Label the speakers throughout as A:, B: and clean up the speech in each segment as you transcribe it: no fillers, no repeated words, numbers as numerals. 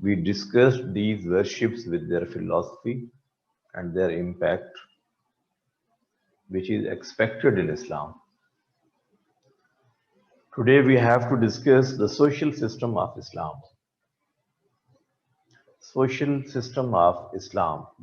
A: we discussed these worships with their philosophy and their impact which is expected in Islam. Today we have to discuss the social system of Islam. Social system of Islam.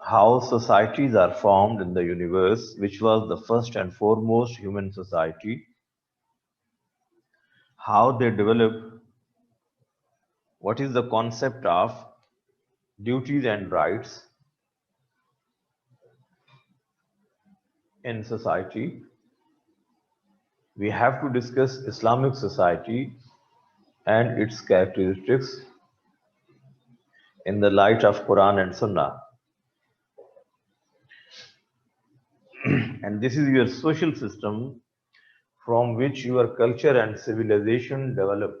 A: How societies are formed in the universe, which was the first and foremost human society. How they develop, what is the concept of duties and rights in society. We have to discuss Islamic society and its characteristics in the light of Quran and Sunnah. And this is your social system from which your culture and civilization develop.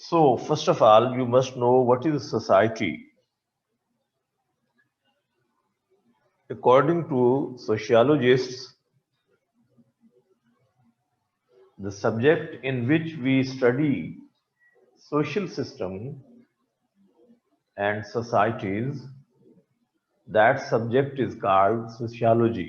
A: So first of all, you must know what is society. According to sociologists, the subject in which we study social system and societies, that subject is called sociology.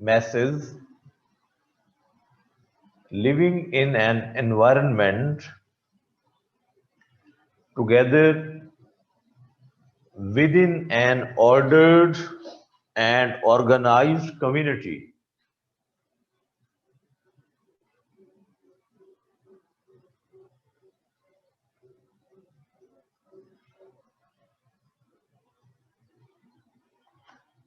A: masses, living in an environment together within an ordered and organized community.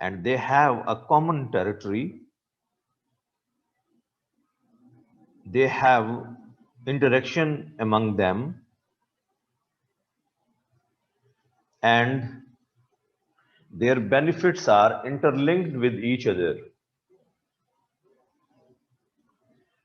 A: and they have a common territory, they have interaction among them, and their benefits are interlinked with each other.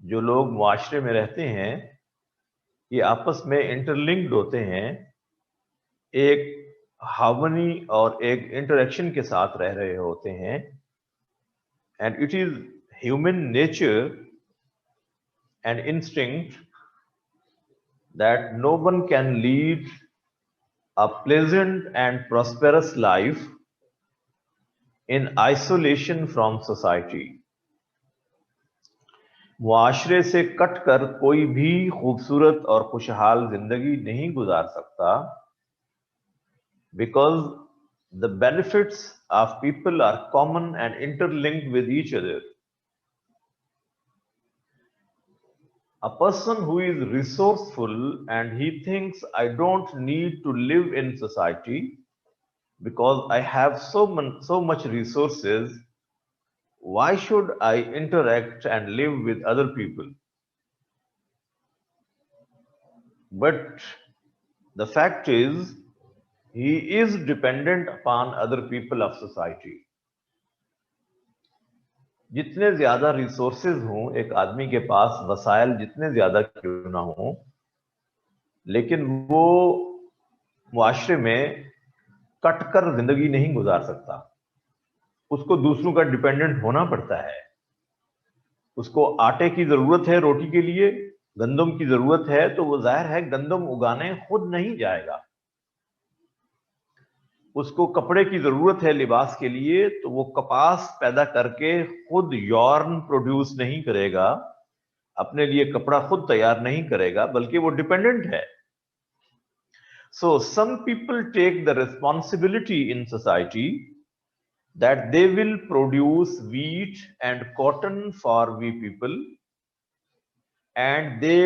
A: جو لوگ معاشرے میں رہتے ہیں یہ آپس میں interlinked ہوتے ہیں، ایک ہارمونی اور ایک انٹریکشن کے ساتھ رہ رہے ہوتے ہیں. And it is human nature and instinct that no one can lead a pleasant and prosperous life in isolation from society. معاشرے سے کٹ کر کوئی بھی خوبصورت اور خوشحال زندگی نہیں گزار سکتا، because the benefits of people are common and interlinked with each other. A person who is resourceful and he thinks I don't need to live in society because I have so much resources, why should I interact and live with other people? But the fact is, he is dependent upon other people of society. جتنے زیادہ resources ہوں ایک آدمی کے پاس، وسائل جتنے زیادہ کیوں نہ ہوں، لیکن وہ معاشرے میں کٹ کر زندگی نہیں گزار سکتا. اس کو دوسروں کا ڈیپینڈنٹ ہونا پڑتا ہے. اس کو آٹے کی ضرورت ہے روٹی کے لیے، گندم کی ضرورت ہے، تو وہ ظاہر ہے گندم اگانے خود نہیں جائے گا. اس کو کپڑے کی ضرورت ہے لباس کے لیے، تو وہ کپاس پیدا کر کے خود یارن پروڈیوس نہیں کرے گا، اپنے لیے کپڑا خود تیار نہیں کرے گا، بلکہ وہ ڈیپینڈنٹ ہے. So some people take the responsibility in society that they will produce wheat and cotton for we people, and they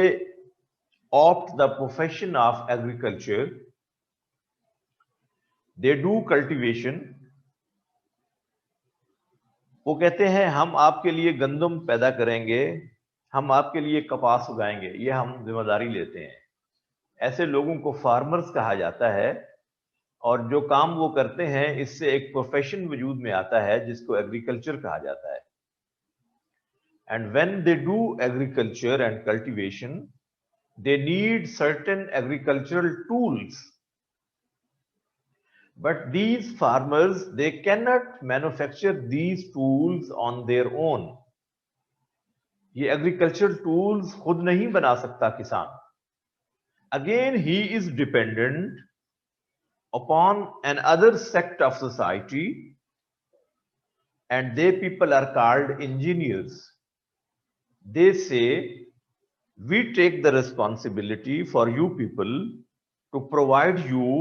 A: opt the profession of agriculture. They do cultivation. وہ کہتے ہیں ہم آپ کے لیے گندم پیدا کریں گے، ہم آپ کے لیے کپاس اگائیں گے، یہ ہم ذمہ داری لیتے ہیں. ایسے لوگوں کو فارمرز کہا جاتا ہے، اور جو کام وہ کرتے ہیں اس سے ایک پروفیشن وجود میں آتا ہے جس کو ایگریکلچر کہا جاتا ہے. And when they do agriculture and cultivation, they need certain agricultural tools. But these farmers, they cannot manufacture these tools on their own. یہ agricultural tools خود نہیں بنا سکتا کسان. Again, he is dependent upon another sect of society, and they people are called engineers. They say, we take the responsibility for you people to provide you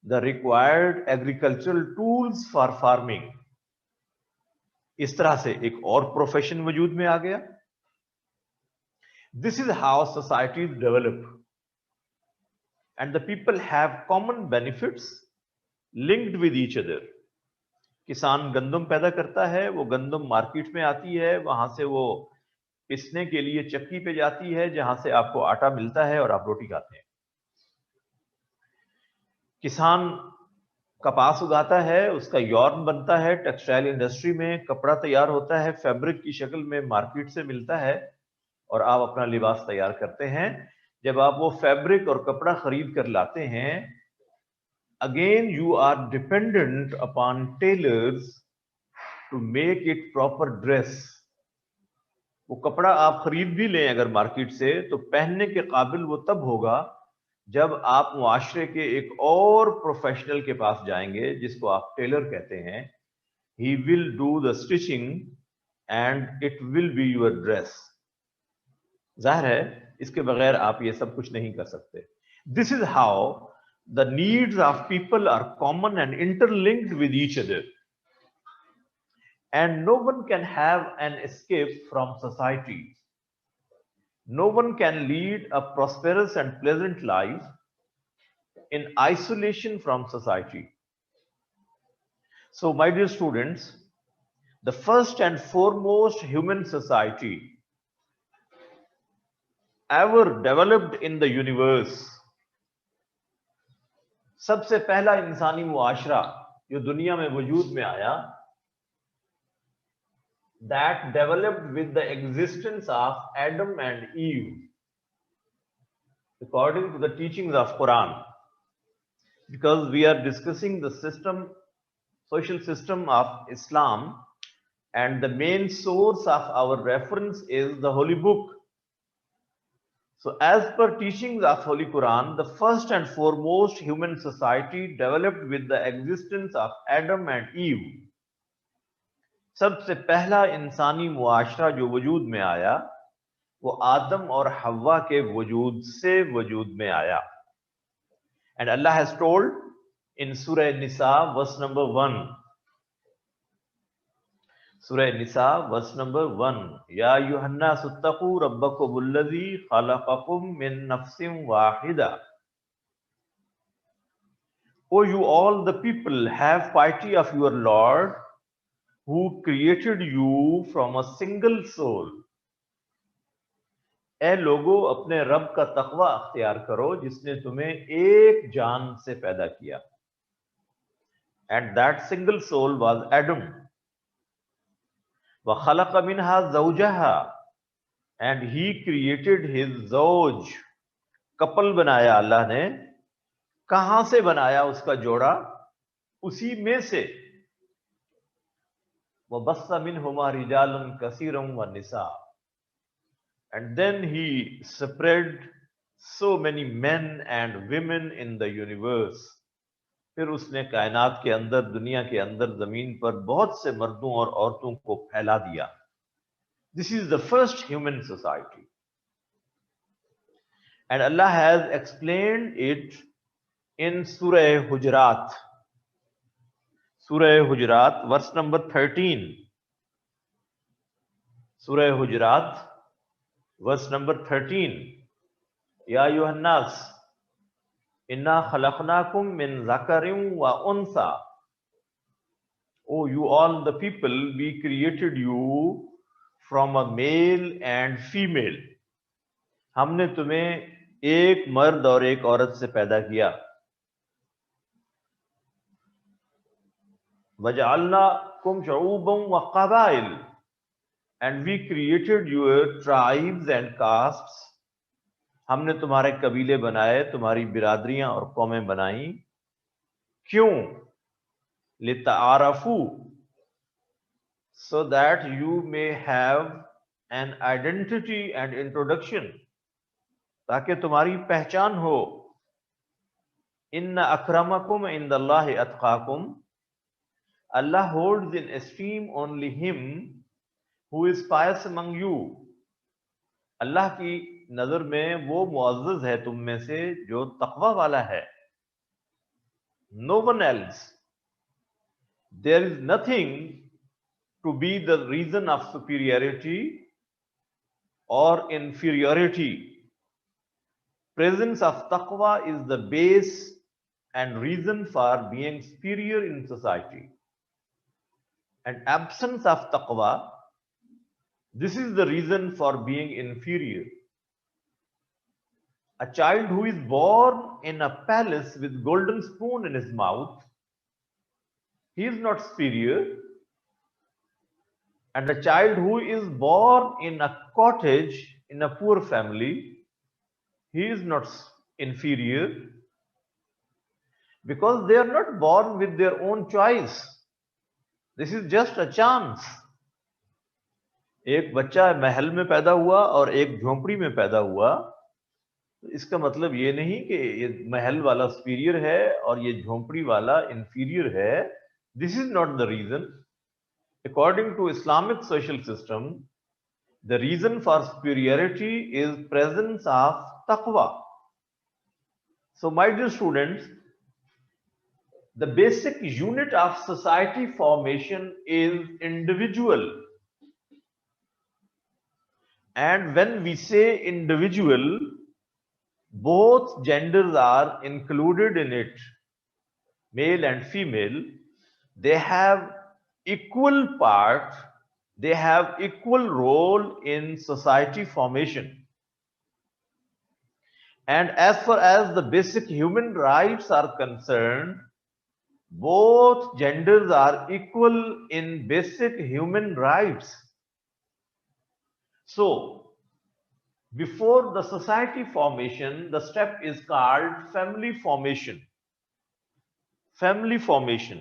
A: the required agricultural tools for farming. اس طرح سے ایک اور profession وجود میں آ گیا. This is how societies develop, and the people have common benefits linked with each other. کسان گندم پیدا کرتا ہے، وہ گندم مارکیٹ میں آتی ہے، وہاں سے وہ پسنے کے لیے چکی پہ جاتی ہے جہاں سے آپ کو آٹا ملتا ہے اور آپ روٹی کھاتے ہیں. کسان کپاس اگاتا ہے، اس کا یارن بنتا ہے، ٹیکسٹائل انڈسٹری میں کپڑا تیار ہوتا ہے، فیبرک کی شکل میں مارکیٹ سے ملتا ہے، اور آپ اپنا لباس تیار کرتے ہیں. جب آپ وہ فیبرک اور کپڑا خرید کر لاتے ہیں، again you are dependent upon tailors to make it proper dress. وہ کپڑا آپ خرید بھی لیں اگر مارکیٹ سے، تو پہننے کے قابل وہ تب ہوگا جب آپ معاشرے کے ایک اور پروفیشنل کے پاس جائیں گے جس کو آپ ٹیلر کہتے ہیں. He will do the stitching and it will be your dress. ظاہر ہے اس کے بغیر آپ یہ سب کچھ نہیں کر سکتے. This is how the needs of people are common and interlinked with each other. And no one can have an escape from society. No one can lead a prosperous and pleasant life in isolation from society. So, my dear students, the first and foremost human society ever developed in the universe, سب سے پہلا انسانی معاشرہ جو دنیا میں وجود میں آیا, that developed with the existence of Adam and Eve, according to the teachings of Quran. Because we are discussing the social system of Islam, and the main source of our reference is the Holy Book. So as per teachings of Holy Quran, the first and foremost human society developed with the existence of Adam and Eve. سب سے پہلا انسانی معاشرہ جو وجود میں آیا وہ آدم اور حوا کے وجود سے وجود میں آیا. And Allah has told in Surah Nisa verse number 1. Surah Nisa verse number 1. Ya ayyuhan nasu ttaqu rabbakum alladhi khalaqakum min nafsin wahida. O you all the people, have piety of your Lord who created you from a single soul. اے لوگو اپنے رب کا تقوی اختیار کرو جس نے تمہیں ایک جان سے پیدا کیا. And that single soul was Adam. وَخَلَقَ مِنْهَا زَوْجَهَا, and he created his زوج. کپل بنایا اللہ نے. کہاں سے بنایا اس کا جوڑا؟ اسی میں سے. وَبَثَّ مِنْهُمَا رِجَالٌ كَثِيرٌ وَالنِّسَاء. And then he spread so many men and women in the universe. پھر اس نے کائنات کے اندر، دنیا کے اندر، زمین پر بہت سے مردوں اور عورتوں کو پھیلا دیا. This is the first human society. And Allah has explained it in Surah Hujurat. Surah Hujurat, verse number 13. Surah Hujurat, verse number 13. Ya ayyuhan nas, inna khalaqnakum min zakarin wa untha. Oh, you all the people, we created you from a male and female. ہم نے تمہیں ایک مرد اور ایک عورت سے پیدا کیا. وَجَعَلْنَاكُمْ شُعُوبًا وَقَبَائِلَ, and we created your tribes and castes. ہم نے تمہارے قبیلے بنائے، تمہاری برادریاں اور قومیں بنائیں. کیوں؟ لِتَعَارَفُوا, so that you may have an identity and introduction, تاکہ تمہاری پہچان ہو. إِنَّ أَكْرَمَكُمْ عِنْدَ اللَّهِ أَتْقَاكُمْ. Allah holds in esteem only him who is pious among you. اللہ کی نظر میں وہ معزز ہے تم میں سے جو تقوی والا ہے. No one else. There is nothing to be the reason of superiority or inferiority. Presence of taqwa is the base and reason for being superior in society. And absence of taqwa, this is the reason for being inferior. A child who is born in a palace with golden spoon in his mouth, he is not superior. And a child who is born in a cottage in a poor family, he is not inferior, because they are not born with their own choice. This is just a chance. ایک بچہ محل میں پیدا ہوا اور ایک جھونپڑی میں پیدا ہوا، اس کا مطلب یہ نہیں کہ یہ محل والا superior ہے اور یہ جھونپڑی والا inferior ہے. This is not the reason. According to Islamic social system, the reason for superiority is presence of taqwa. So my dear students, the basic unit of society formation is individual. And when we say individual, both genders are included in it, male and female. They have equal part, they have equal role in society formation. And as far as the basic human rights are concerned, both genders are equal in basic human rights. So before the society formation, the step is called family formation. Family formation.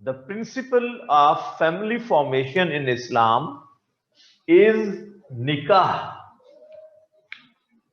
A: The principle of family formation in Islam is nikah.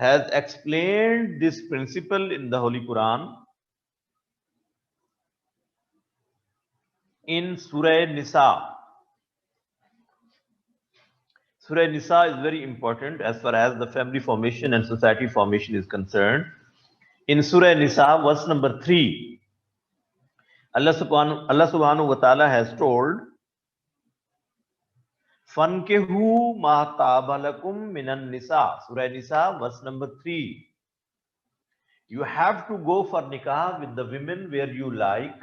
A: has explained this principle in the Holy Quran in Surah Nisa. Surah Nisa is very important as far as the family formation and society formation is concerned. In Surah Nisa, verse number 3, Allah subhanahu wa ta'ala has told, Fankihu ma taba lakum minan nisa. Surah Nisa, verse number 3. You have to go for nikah with the women where you like.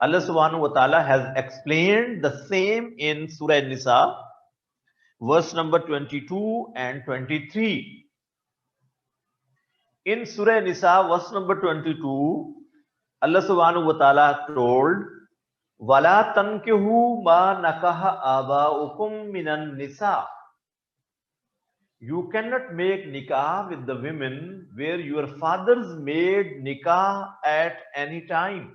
A: Allah subhanahu wa ta'ala has explained the same in Surah Nisa, verse number 22 and 23. In Surah Nisa, verse number 22, Allah subhanahu wa ta'ala told, Wala tankihu ma nakaha aba'ukum minan nisa. You cannot make nikah with the women where your fathers made nikah at any time.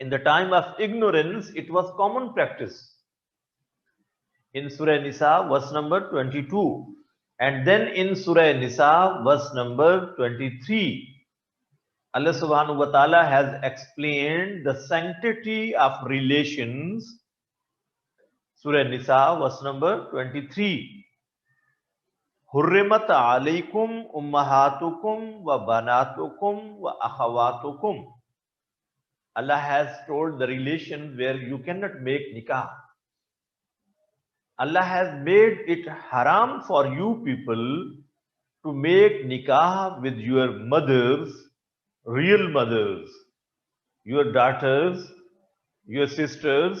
A: In the time of ignorance, it was common practice. In Surah Nisa, verse number 22, and then in Surah Nisa, verse number 23, Allah subhanahu wa ta'ala has explained the sanctity of relations. Surah Nisa, verse number 23. Hurrimat alaykum ummahatukum wa banatukum wa akhawatukum. Allah has told the relations where you cannot make nikah. Allah has made it haram for you people to make nikah with your mothers, real mothers, your daughters, your sisters.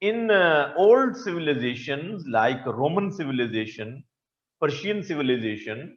A: In old civilizations like Roman civilization, Persian civilization,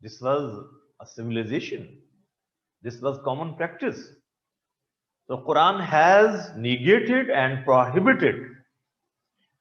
A: This was a civilization. This was common practice. So Quran has negated and prohibited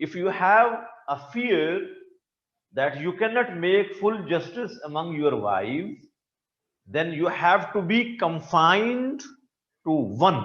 A: If you have a fear that you cannot make full justice among your wives, then you have to be confined to one.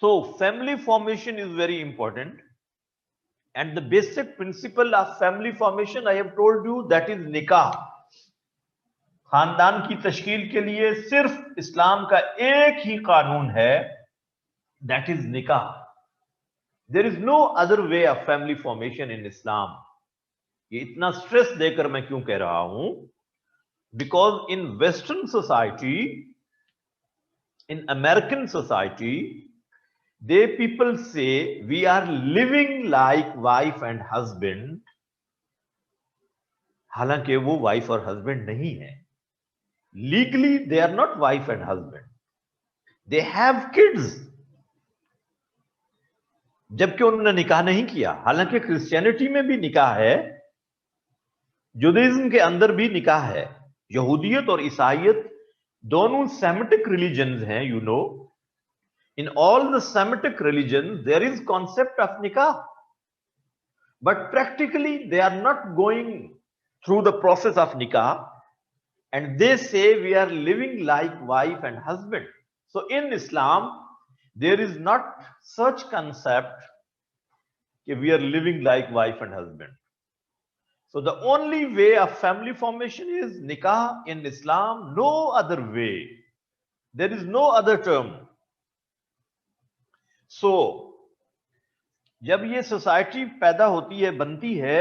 A: So family formation is very important, and the basic principle of family formation I have told you, that is nikah. خاندان کی تشکیل کے لیے صرف اسلام کا ایک ہی قانون ہے, that is نکاح. There is no other way of family formation in Islam. یہ اتنا سٹریس دے کر میں کیوں کہہ رہا ہوں؟ Because in Western society, in American society, they people say we are living like wife and husband. حالانکہ وہ وائف اور ہسبینڈ نہیں ہے. Legally they are not wife and husband. They have kids. جبکہ انہوں نے نکاح نہیں کیا. حالانکہ کرسچینٹی میں بھی نکاح ہے, جودیزم کے اندر بھی نکاح ہے. یہودیت اور عیسائیت دونوں سیمیٹک ریلیجنز ہیں. You know, in all the Semitic religions there is concept of nikah, but practically they are not going through the process of nikah, and they say we are living like wife and husband. So in Islam there is not such concept that we are living like wife and husband. So the only way of family formation is nikah in Islam, no other way. There is no other term. So جب یہ society پیدا ہوتی ہے, بنتی ہے,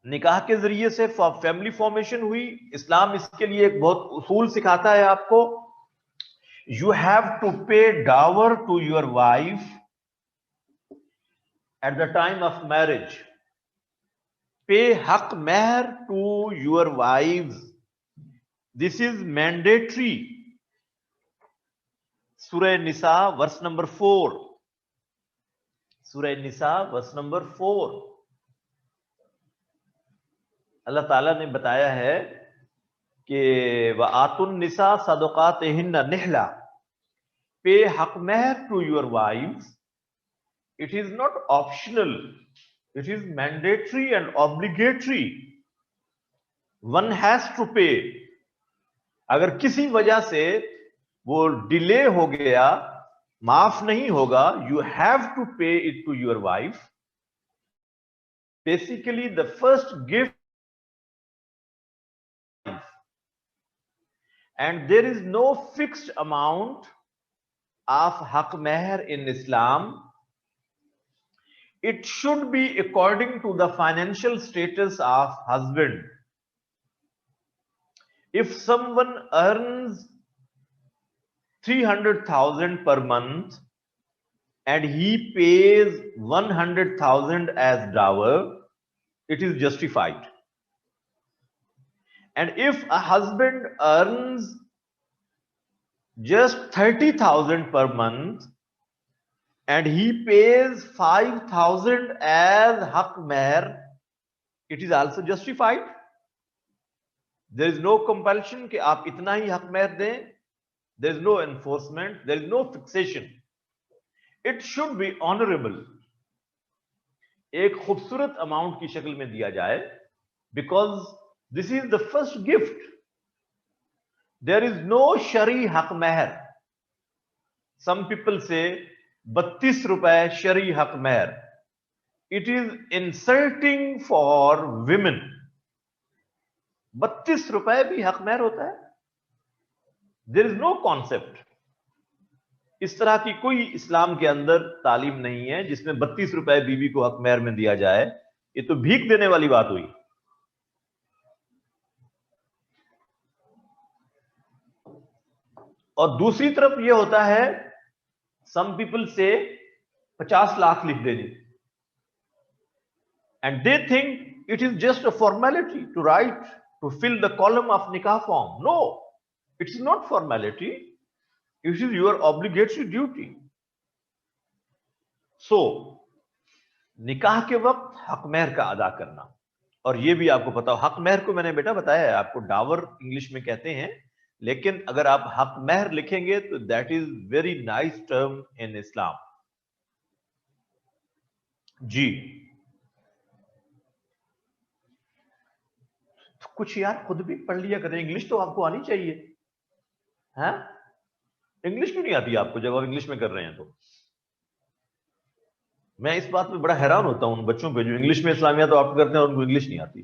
A: نکاح کے ذریعے سے فیملی فارمیشن ہوئی. اسلام اس کے لیے ایک بہت اصول سکھاتا ہے آپ کو. You have to pay dower to your wife at the time of marriage. Pay حق مہر to your wives. This is mandatory. سورہ نساء ورس نمبر 4. سورہ نساء ورس نمبر 4. اللہ تعالیٰ نے بتایا ہے کہ وَآتُوا النِّسَاءَ صَدُقَاتِهِنَّ نِحْلًا. Pay حق مہر to your wives. It is not optional. It is mandatory and obligatory. One has to pay. اگر کسی وجہ سے وہ ڈیلے ہو گیا, معاف نہیں ہوگا, you have to pay it to your wife. Basically the first gift, and there is no fixed amount of haq meher in Islam. It should be according to the financial status of husband. If someone earns 300,000 per month and he pays 100,000 as dower, it is justified. And if a husband earns just 30,000 per month and he pays 5,000 as haq meher, it is also justified. There is no compulsion کہ آپ اتنا ہی حق مہر دیں. There is no enforcement. There is no fixation. It should be honorable. ایک خوبصورت amount کی شکل میں دیا جائے, because this is the first gift. There is no shari haq meher. Some people say 32 روپے shari haq meher. It is insulting for women. 32 روپے بھی حق مہر ہوتا ہے. There is no concept. اس طرح کی کوئی اسلام کے اندر تعلیم نہیں ہے جس میں 32 روپے بیوی کو حق مہر میں دیا جائے. یہ تو بھیک دینے والی بات ہوئی. اور دوسری طرف یہ ہوتا ہے, some people say 50 لاکھ لکھ دے جی, and they think it is just a formality to write, to fill the column of nikah form. No, it is not formality. It is your obligatory duty. So نکاح کے وقت حق مہر کا ادا کرنا. اور یہ بھی آپ کو پتا ہو, حق مہر کو میں نے بیٹا بتایا ہے آپ کو, ڈاور انگلش میں کہتے ہیں, لیکن اگر آپ حق مہر لکھیں گے تو that is very nice term in Islam. جی کچھ یار خود بھی پڑھ لیا کریں, انگلش تو آپ کو آنی چاہیے. ہاں انگلش کیوں نہیں آتی آپ کو جب آپ انگلش میں کر رہے ہیں؟ تو میں اس بات میں بڑا حیران ہوتا ہوں ان بچوں پہ جو انگلش میں اسلامیات تو آپ کرتے ہیں اور ان کو انگلش نہیں آتی.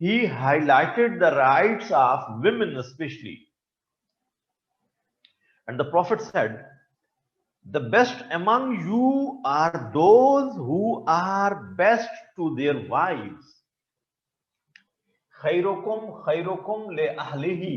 A: he highlighted the rights of women especially, and the prophet said, the best among you are those who are best to their wives. khairukum khairukum li ahlihi,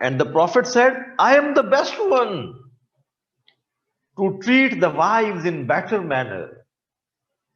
A: And the prophet said, I am the best one to treat the wives in better manner.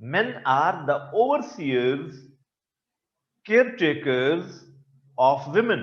A: men are the overseers, caretakers of women.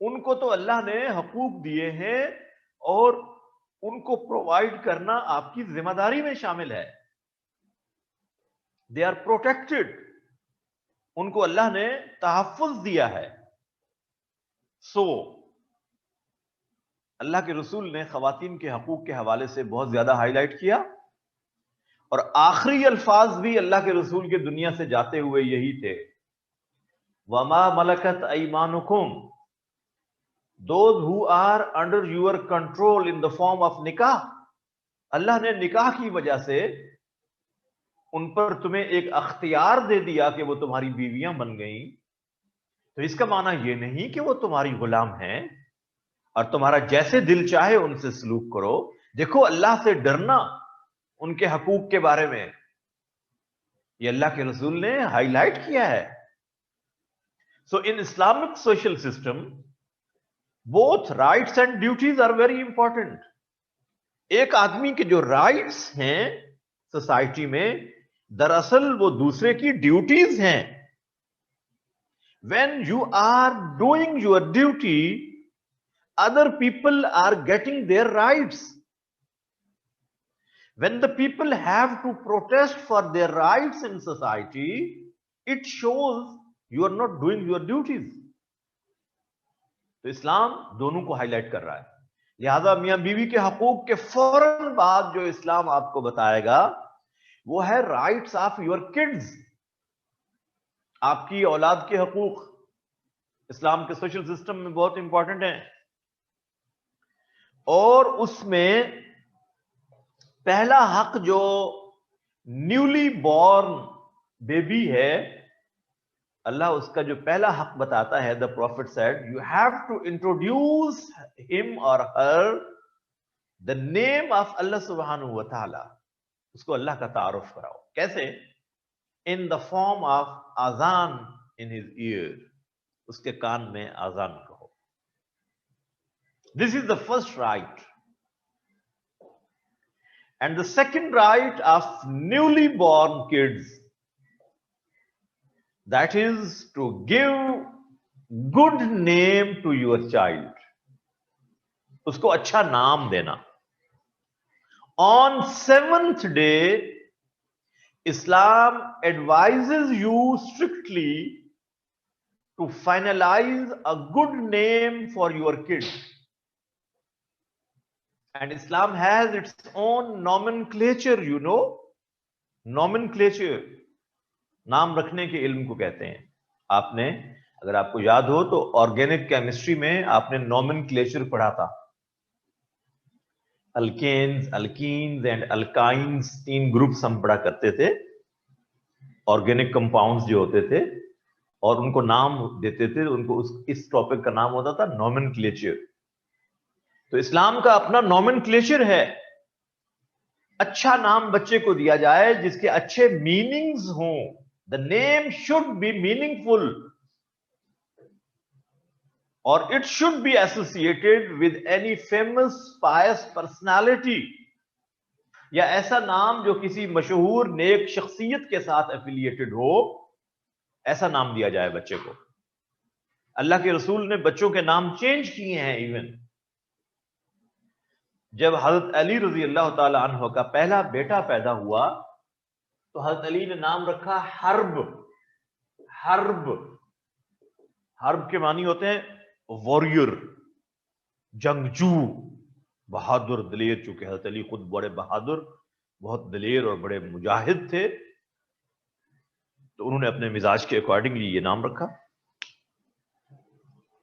A: ان کو تو اللہ نے حقوق دیے ہیں اور ان کو provide کرنا آپ کی ذمہ داری میں شامل ہے. دے آر پروٹیکٹڈ, ان کو اللہ نے تحفظ دیا ہے. سو اللہ کے رسول نے خواتین کے حقوق کے حوالے سے بہت زیادہ ہائی لائٹ کیا, اور آخری الفاظ بھی اللہ کے رسول کے دنیا سے جاتے ہوئے یہی تھے, وَمَا مَلَكَتْ أَيْمَانُكُمْ, those who are under your control in the form of نکاح. اللہ نے نکاح کی وجہ سے ان پر تمہیں ایک اختیار دے دیا کہ وہ تمہاری بیویاں بن گئیں. تو اس کا معنی یہ نہیں کہ وہ تمہاری غلام ہیں اور تمہارا جیسے دل چاہے ان سے سلوک کرو. دیکھو, اللہ سے ڈرنا ان کے حقوق کے بارے میں یہ اللہ کے رسول نے ہائی لائٹ کیا ہے. So in Islamic social system both rights and duties are very important. ایک آدمی کے جو رائٹس ہیں سوسائٹی میں, دراصل وہ دوسرے کی ڈیوٹیز ہیں. When you are doing your duty, other people are getting their rights. When the people have to protest for their rights in society, it shows you are not doing your duties. تو اسلام دونوں کو high light کر رہا ہے. لہذا میاں بیوی کے حقوق کے فوراً بعد جو اسلام آپ کو بتائے گا وہ ہے رائٹس آف یور کڈز, آپ کی اولاد کے حقوق. اسلام کے سوشل سسٹم میں بہت امپورٹنٹ ہیں, اور اس میں پہلا حق جو نیولی بورن بیبی ہے, اللہ اس کا جو پہلا حق بتاتا ہے, the prophet said, you have to introduce him or her the name of Allah subhanahu wa ta'ala. اس کو اللہ کا تعارف کراؤ. کیسے؟ in the form of azan in his ear, اس کے کان میں آزان کہو. This is the first right. And the second right of newly born kids, that is to give good name to your child. اس کو اچھا نام دینا. On 7th day, Islam advises you strictly to finalize a good name for your kids. And Islam has its own nomenclature, you know. Nomenclature. نام رکھنے کے علم کو کہتے ہیں. آپ نے, اگر آپ کو یاد ہو تو آرگینک کیمسٹری میں آپ نے نومنکلیچر پڑھا تھا. الکینز, الکینز اینڈ الکائنز, 3 گروپس ہم پڑھا کرتے تھے. آرگینک کمپاؤنڈز جو ہوتے تھے اور ان کو نام دیتے تھے, ان کو اس ٹاپک کا نام ہوتا تھا نومنکلیچر. تو اسلام کا اپنا نومنکلیچر ہے. اچھا نام بچے کو دیا جائے جس کے اچھے میننگز ہوں. The name should be meaningful, or it should be associated with any famous pious personality, یا ایسا نام جو کسی مشہور نیک شخصیت کے ساتھ ایفیلیٹڈ ہو, ایسا نام دیا جائے بچے کو. اللہ کے رسول نے بچوں کے نام چینج کیے ہیں. ایون جب حضرت علی رضی اللہ تعالی عنہ کا پہلا بیٹا پیدا ہوا تو حضرت علی نے نام رکھا حرب. حرب, حرب کے معنی ہوتے ہیں واریر, جنگجو, بہادر, دلیر. چونکہ حضرت علی خود بڑے بہادر, بہت دلیر اور بڑے مجاہد تھے, تو انہوں نے اپنے مزاج کے اکارڈنگلی یہ نام رکھا.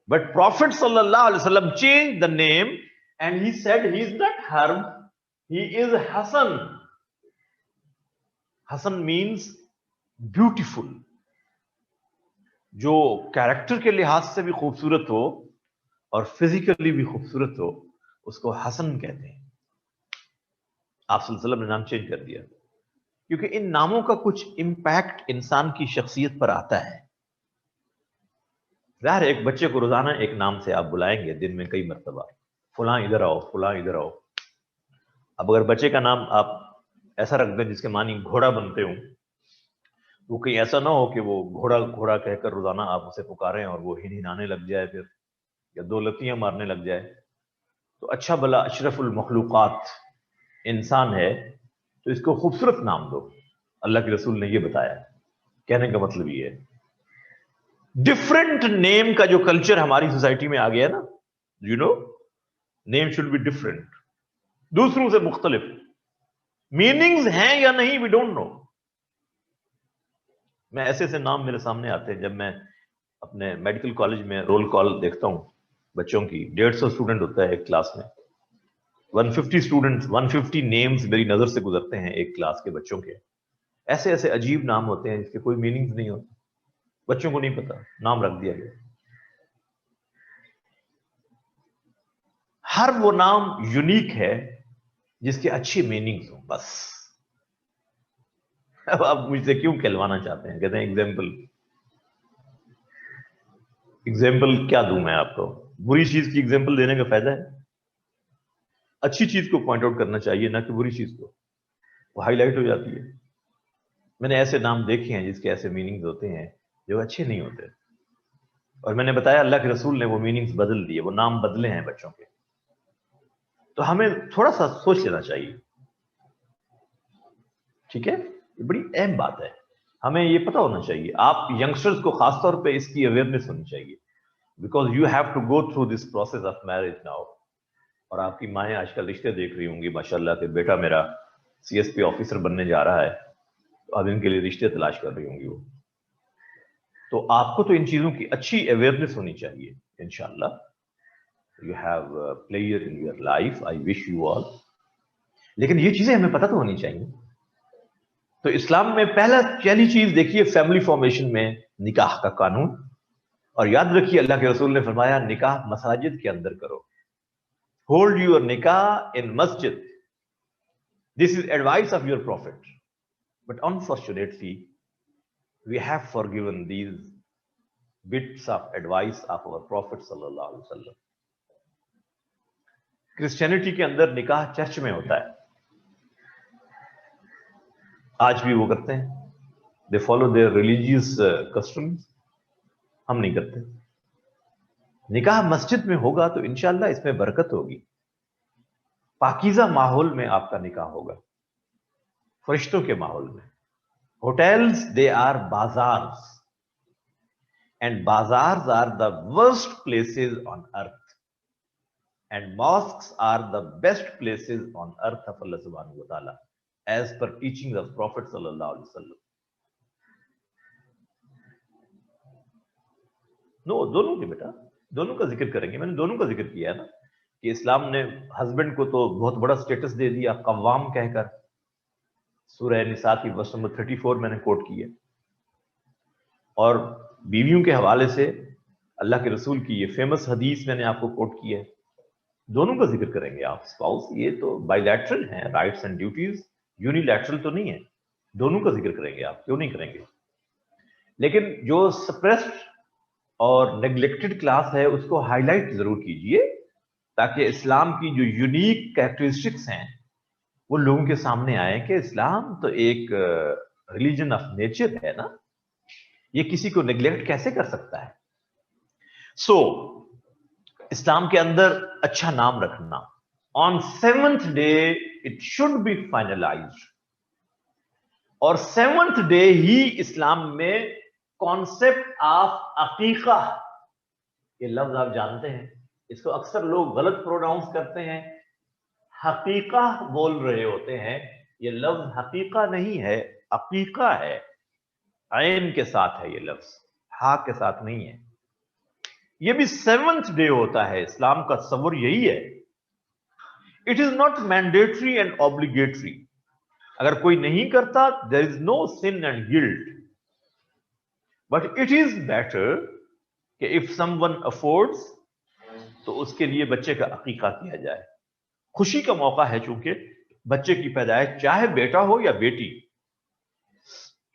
A: بٹ پروفٹ صلی اللہ علیہ وسلم change the name and he said he is not حرب, ہی از حسن. حسن مینز بیوٹیفل, جو کیریکٹر کے لحاظ سے بھی خوبصورت ہو اور فزیکلی بھی خوبصورت ہو, اس کو حسن کہتے ہیں. آپ صلی اللہ علیہ وسلم نے نام چینج کر دیا کیونکہ ان ناموں کا کچھ امپیکٹ انسان کی شخصیت پر آتا ہے. ظاہر ایک بچے کو روزانہ ایک نام سے آپ بلائیں گے دن میں کئی مرتبہ, فلاں ادھر آؤ, فلاں ادھر آؤ. اب اگر بچے کا نام آپ ایسا رکھ دیں جس کے معنی گھوڑا بنتے ہوں, وہ کہیں ایسا نہ ہو کہ وہ گھوڑا گھوڑا کہہ کر روزانہ آپ اسے پکاریں اور وہ ہنانے لگ جائے پھر, یا دو لتیاں مارنے لگ جائے، تو اچھا بھلا اشرف المخلوقات انسان ہے تو اس کو خوبصورت نام دو. اللہ کے رسول نے یہ بتایا. کہنے کا مطلب یہ ہے ڈفرنٹ نیم کا جو کلچر ہماری سوسائٹی میں آ گیا نا، you know name should be different, دوسروں سے مختلف. میننگز ہیں یا نہیں وی ڈونٹ نو. میں ایسے ایسے نام میرے سامنے آتے ہیں جب میں اپنے میڈیکل کالج میں رول کال دیکھتا ہوں بچوں کی. 150 اسٹوڈنٹ ہوتا ہے ایک کلاس میں، 150 اسٹوڈنٹ، 150 نیمز میری نظر سے گزرتے ہیں ایک کلاس کے بچوں کے. ایسے ایسے عجیب نام ہوتے ہیں جس کے کوئی میننگز نہیں ہوتے، بچوں کو نہیں پتا، نام رکھ دیا گیا. ہر وہ نام یونیک ہے جس کے اچھی میننگز ہوں بس. اب آپ مجھ سے کیوں کہلوانا چاہتے ہیں؟ کہتے ہیں ایگزامپل کیا دوں میں آپ کو؟ بری چیز کی ایگزامپل دینے کا فائدہ ہے؟ اچھی چیز کو پوائنٹ آؤٹ کرنا چاہیے، نہ کہ بری چیز کو. وہ ہائی لائٹ ہو جاتی ہے. میں نے ایسے نام دیکھے ہیں جس کے ایسے میننگز ہوتے ہیں جو اچھے نہیں ہوتے، اور میں نے بتایا اللہ کے رسول نے وہ میننگز بدل دیے، وہ نام بدلے ہیں بچوں کے. تو ہمیں تھوڑا سا سوچ لینا چاہیے. ٹھیک ہے، یہ بڑی اہم بات ہے، ہمیں یہ پتا ہونا چاہیے. آپ ینگسٹرز کو خاص طور پہ اس کی اویئرنیس ہونی چاہیے، because you have to go through this process of marriage now. اور آپ کی مائیں آج کل رشتے دیکھ رہی ہوں گی ماشاءاللہ کہ بیٹا میرا CSP آفیسر بننے جا رہا ہے، تو اب ان کے لیے رشتے تلاش کر رہی ہوں گی وہ. تو آپ کو تو ان چیزوں کی اچھی اویئرنیس ہونی چاہیے. انشاءاللہ you have a player in your life, I wish you all. لیکن یہ چیزیں ہمیں پتہ تو ہونی چاہیے. تو اسلام میں پہلی چیز دیکھیے فیملی فارمیشن میں نکاح کا قانون. اور یاد رکھیے اللہ کے رسول نے فرمایا نکاح مساجد کے اندر کرو. Hold your nikah in masjid. This is advice of your prophet. But unfortunately we have forgiven these bits of advice of our Prophet sallallahu alaihi wasallam. Christianity کے اندر نکاح چرچ میں ہوتا ہے، آج بھی وہ کرتے ہیں. they follow their religious customs. ہم نہیں کرتے. نکاح مسجد میں ہوگا تو انشاءاللہ اس میں برکت ہوگی، پاکیزہ ماحول میں آپ کا نکاح ہوگا، فرشتوں کے ماحول میں. Hotels, they are bazaars. And bazaars are the worst places on earth. And mosques are the best places on earth of Allah subhanahu wa ta'ala, as per teachings of Prophet sallallahu alaihi wasallam. No, دونوں کے بیٹا، دونوں کا ذکر کریں گے. میں نے دونوں کا ذکر کیا ہے نا، کہ اسلام نے ہسبینڈ کو تو بہت بڑا سٹیٹس دے دیا قوام کہہ کر. سورہ نساء کی ورس نمبر 34 میں نے کوٹ کی ہے. اور بیویوں کے حوالے سے اللہ کے رسول کی یہ فیمس حدیث میں نے آپ کو کوٹ کی ہے. دونوں کا ذکر کریں گے آپ. اسپاؤس یہ تو بائی لیٹرل ہیں، rights and duties, uni lateral تو نہیں ہے. دونوں کا ذکر کریں گے آپ، کیوں نہیں کریں گے؟ لیکن جو سپریسڈ اور نیگلیکٹڈ کلاس ہے اس کو ہائی لائٹ ضرور کیجئے، تاکہ اسلام کی جو یونیک کیریکٹرسٹکس ہیں وہ لوگوں کے سامنے آئے کہ اسلام تو ایک ریلیجن آف نیچر ہے نا، یہ کسی کو نیگلیکٹ کیسے کر سکتا ہے؟ سو اسلام کے اندر اچھا نام رکھنا. آن 7th day it should be finalized. اور 7th day ہی اسلام میں کانسیپٹ آف عقیقہ، یہ لفظ آپ جانتے ہیں، اس کو اکثر لوگ غلط پروناؤنس کرتے ہیں، حقیقہ بول رہے ہوتے ہیں. یہ لفظ حقیقہ نہیں ہے، عقیقہ ہے. عین کے ساتھ ہے یہ لفظ، ہا کے ساتھ نہیں ہے. یہ بھی 7th day ہوتا ہے. اسلام کا تصور یہی ہے. It is not mandatory and obligatory. اگر کوئی نہیں کرتا there is no sin and guilt. But it is better کہ if someone affords تو اس کے لیے بچے کا عقیقہ کیا جائے. خوشی کا موقع ہے، چونکہ بچے کی پیدائش چاہے بیٹا ہو یا بیٹی،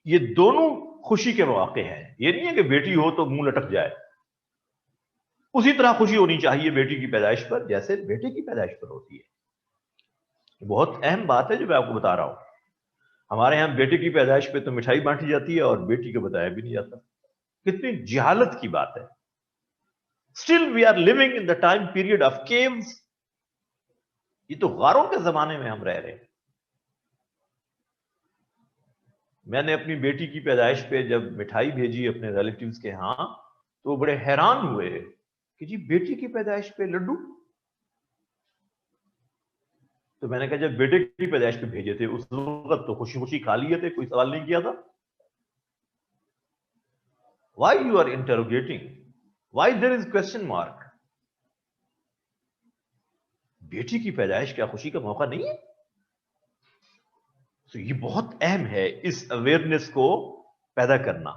A: یہ دونوں خوشی کے مواقع ہیں. یہ نہیں ہے کہ بیٹی ہو تو منہ لٹک جائے. اسی طرح خوشی ہونی چاہیے بیٹی کی پیدائش پر جیسے بیٹے کی پیدائش پر ہوتی ہے. بہت اہم بات ہے جو میں آپ کو بتا رہا ہوں. ہمارے ہاں بیٹے کی پیدائش پہ تو مٹھائی بانٹی جاتی ہے اور بیٹی کو بتایا بھی نہیں جاتا. کتنی جہالت کی بات ہے. Still we are living in the time period of caves. یہ تو غاروں کے زمانے میں ہم رہ رہے ہیں. میں نے اپنی بیٹی کی پیدائش پہ جب مٹھائی بھیجی اپنے ریلیٹیوز کے ہاں تو وہ بڑے حیران ہوئے کہ جی بیٹی کی پیدائش پہ لڈو. تو میں نے کہا جب بیٹے کی پیدائش پہ بھیجے تھے اس وقت تو خوشی خوشی کھا لیے تھے, کوئی سوال نہیں کیا تھا. Why you are interrogating? Why there is question mark? بیٹی کی پیدائش کیا خوشی کا موقع نہیں ہے؟ تو یہ بہت اہم ہے اس اویئرنیس کو پیدا کرنا.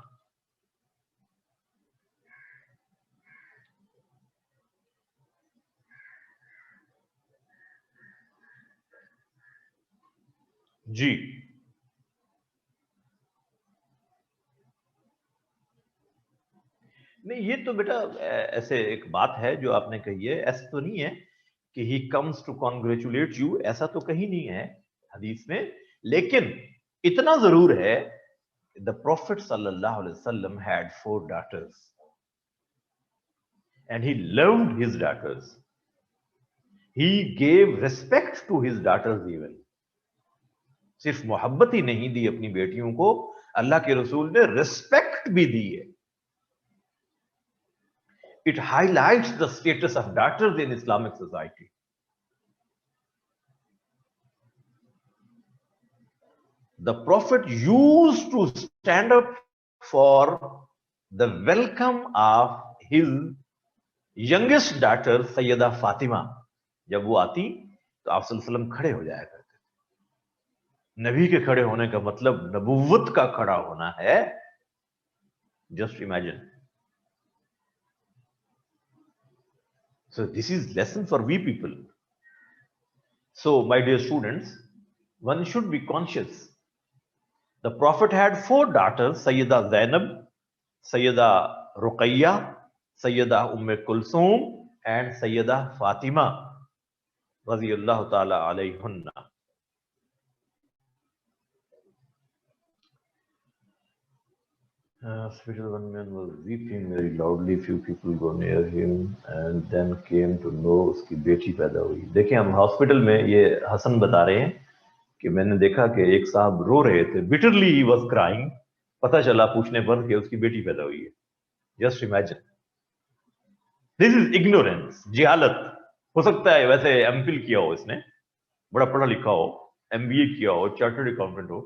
A: جی نہیں, یہ تو بیٹا ایسے ایک بات ہے جو آپ نے کہی ہے, ایسا تو نہیں ہے کہ he comes to congratulate you, ایسا تو کہیں نہیں ہے حدیث میں. لیکن اتنا ضرور ہے, the Prophet sallallahu alaihi wasallam had 4 daughters and he loved his daughters. He gave respect to his daughters even. صرف محبت ہی نہیں دی اپنی بیٹیوں کو, اللہ کے رسول نے ریسپیکٹ بھی دی ہے. It highlights the status of daughters in Islamic society. The Prophet used to stand up for the welcome of his youngest daughter Sayyida Fatima. جب وہ آتی تو آپ صلی اللہ علیہ وسلم کھڑے ہو جایا کرتے تھے. نبی کے کھڑے ہونے کا مطلب نبوت کا کھڑا ہونا ہے. Just imagine. So this is lesson for we people. So my dear students, one should be conscious. The Prophet had 4 daughters, Sayyida Zainab, Sayyida Ruqayya, Sayyida Kulthum and Sayyida Fatima radiyallahu ta'ala alayhunna. Hospital, one man was weeping very loudly. Few people go near him and then came to know اس کی بیٹی پیدا ہوئی. دیکھیں ہم hospital میں, یہ حسن بتا رہے ہیں کہ میں نے دیکھا کہ ایک صاحب رو رہے تھے, bitterly he was crying. پتہ چلا پوچھنے پر کہ اس کی بیٹی پیدا ہوئی ہے. Just imagine. This is ignorance, جہالت. ہو سکتا ہے ویسے ایم فل کیا ہو, اس نے بڑا پڑھا لکھا ہو, ایم بی اے کیا ہو, چارٹرڈ اکاؤنٹنٹ ہو,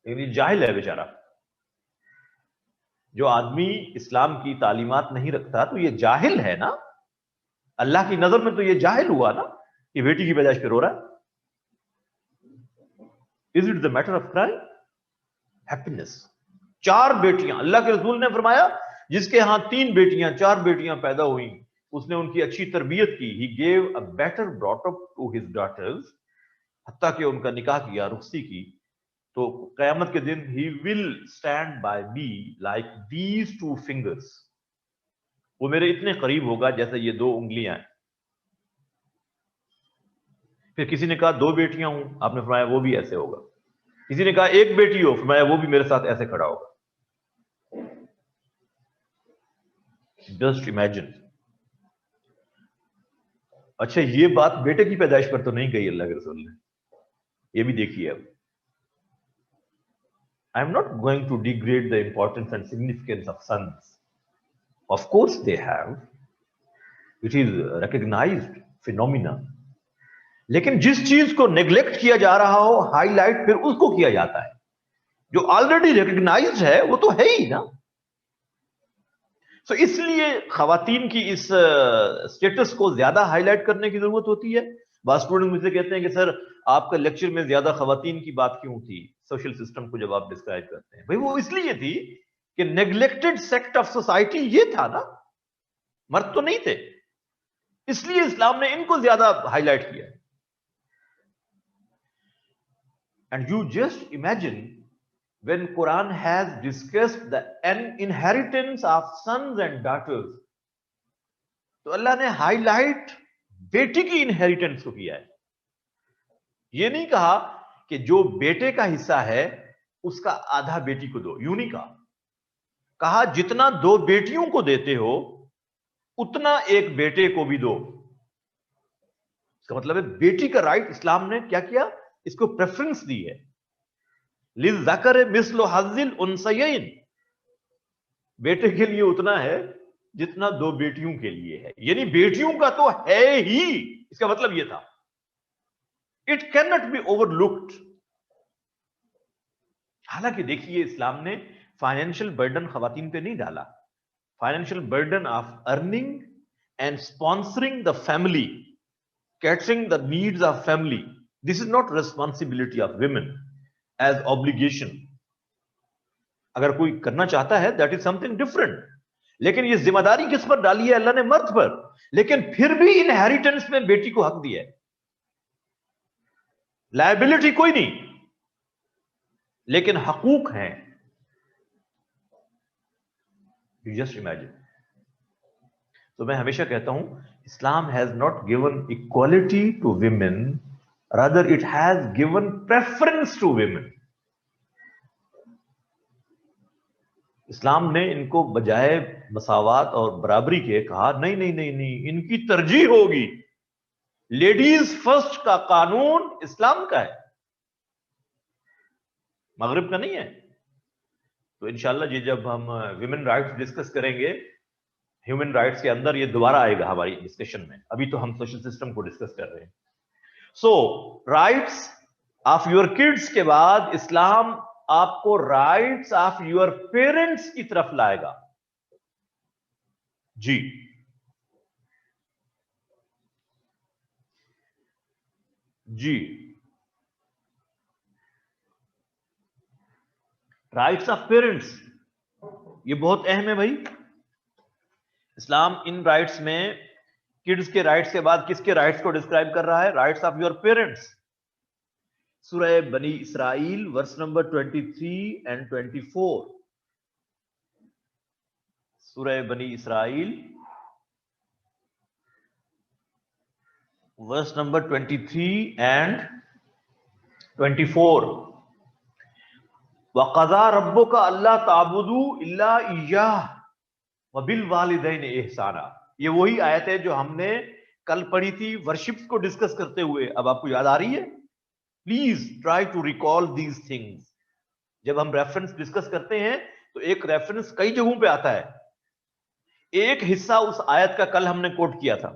A: لیکن یہ جاہل ہے بیچارہ. جو آدمی اسلام کی تعلیمات نہیں رکھتا تو یہ جاہل ہے نا. اللہ کی نظر میں تو یہ جاہل ہوا نا کہ بیٹی کی پیدائش پہ رو رہا ہے. Is it the matter of crying? Happiness. 4 بیٹیاں, اللہ کے رسول نے فرمایا جس کے ہاں 3 بیٹیاں 4 بیٹیاں پیدا ہوئیں اس نے ان کی اچھی تربیت کی. He gave a better brought up to his daughters, حتیٰ کہ ان کا نکاح کیا, رخصتی کی. تو قیامت کے دن he will stand by me like these 2 fingers. وہ میرے اتنے قریب ہوگا جیسے یہ 2 انگلیاں ہیں. پھر کسی نے کہا 2 بیٹیاں ہوں, آپ نے فرمایا وہ بھی ایسے ہوگا. کسی نے کہا 1 بیٹی ہو, فرمایا وہ بھی میرے ساتھ ایسے کھڑا ہوگا. Just imagine. اچھا یہ بات بیٹے کی پیدائش پر تو نہیں کہی اللہ کے رسول نے, یہ بھی دیکھیے. اب I am not going to degrade the importance and significance of sons. Of course they have. It is a recognized phenomena. لیکن جس چیز کو نیگلیکٹ کیا جا رہا ہو ہائی لائٹ پھر اس کو کیا جاتا ہے. جو آلریڈی ریکگنائزڈ ہے وہ تو ہے ہی نا. سو اس لیے خواتین کی اس اسٹیٹس کو زیادہ ہائی لائٹ کرنے کی ضرورت ہوتی ہے. بعض اسٹوڈنٹ مجھ سے کہتے ہیں کہ سر آپ کا لیکچر میں زیادہ خواتین کی بات کیوں تھی سوشل سسٹم کو جب آپ ڈسکرائب کرتے ہیں. بھائی وہ اس لیے تھی کہ نیگلیکٹڈ سیکٹ آف سوسائٹی یہ تھا نا, مرد تو نہیں تھے, اس لیے اسلام نے ان کو زیادہ ہائی لائٹ کیا. And you just imagine when Quran has discussed the inheritance of sons and daughters, تو اللہ نے ہائی لائٹ بیٹی کی انہیریٹنس کو کیا ہے. یہ نہیں کہا کہ جو بیٹے کا حصہ ہے اس کا آدھا بیٹی کو دو, یوں نہیں کہا. کہا جتنا 2 بیٹیوں کو دیتے ہو اتنا ایک بیٹے کو بھی دو. اس کا مطلب ہے بیٹی کا رائٹ اسلام نے کیا کیا, اس کو پریفرنس دی ہے. للذکر مثل حظ الانثیین, بیٹے کے لیے اتنا ہے جتنا دو بیٹیوں کے لیے ہے. یعنی بیٹیوں کا تو ہے ہی, اس کا مطلب یہ تھا. It can not be overlooked. حالانکہ دیکھیے اسلام نے فائنینشیل برڈن خواتین پہ نہیں ڈالا. Financial burden of earning and sponsoring the family, catering the needs of family, this is not responsibility of women as obligation. اگر کوئی کرنا چاہتا ہے that is something different, لیکن یہ ذمہ داری کس پر ڈالی ہے؟ اللہ نے مرد پر. لیکن پھر بھی انہیریٹنس میں بیٹی کو حق دیا ہے, لائبلٹی کوئی نہیں, لیکن حقوق ہیں. You just imagine. تو میں ہمیشہ کہتا ہوں اسلام has not given equality to women, rather it has given preference to women. اسلام نے ان کو بجائے مساوات اور برابری کے کہا نہیں نہیں نہیں نہیں, ان کی ترجیح ہوگی. لیڈیز فرسٹ کا قانون اسلام کا ہے, مغرب کا نہیں ہے. تو انشاءاللہ جی جب ہم ویمن رائٹس ڈسکس کریں گے ہیومن رائٹس کے اندر, یہ دوبارہ آئے گا ہماری ڈسکشن میں. ابھی تو ہم سوشل سسٹم کو ڈسکس کر رہے ہیں. سو رائٹس آف یور کڈس کے بعد اسلام آپ کو رائٹس آف یور پیرنٹس کی طرف لائے گا. جی جی, رائٹس آف پیرنٹس یہ بہت اہم ہے بھائی. اسلام ان رائٹس میں کڈز کے رائٹس کے بعد کس کے رائٹس کو ڈسکرائب کر رہا ہے؟ Rights of your parents. سورہ بنی اسرائیل ورس نمبر 23 and 24. سورہ بنی اسرائیل ورس نمبر 23 and 24. وَقَضَىٰ رَبُّكَ أَلَّا تَعْبُدُوا إِلَّا إِيَّاهُ وَبِالْوَالِدَيْنِ إِحْسَانًا. یہ وہی آیت ہے جو ہم نے کل پڑھی تھی ورشپس کو ڈسکس کرتے ہوئے. اب آپ کو یاد آ رہی ہے؟ Please try to recall these things. جب ہم ریفرنس ڈسکس کرتے ہیں تو ایک ریفرنس کئی جگہوں پہ آتا ہے. ایک حصہ اس آیت کا کل ہم نے کوٹ کیا تھا,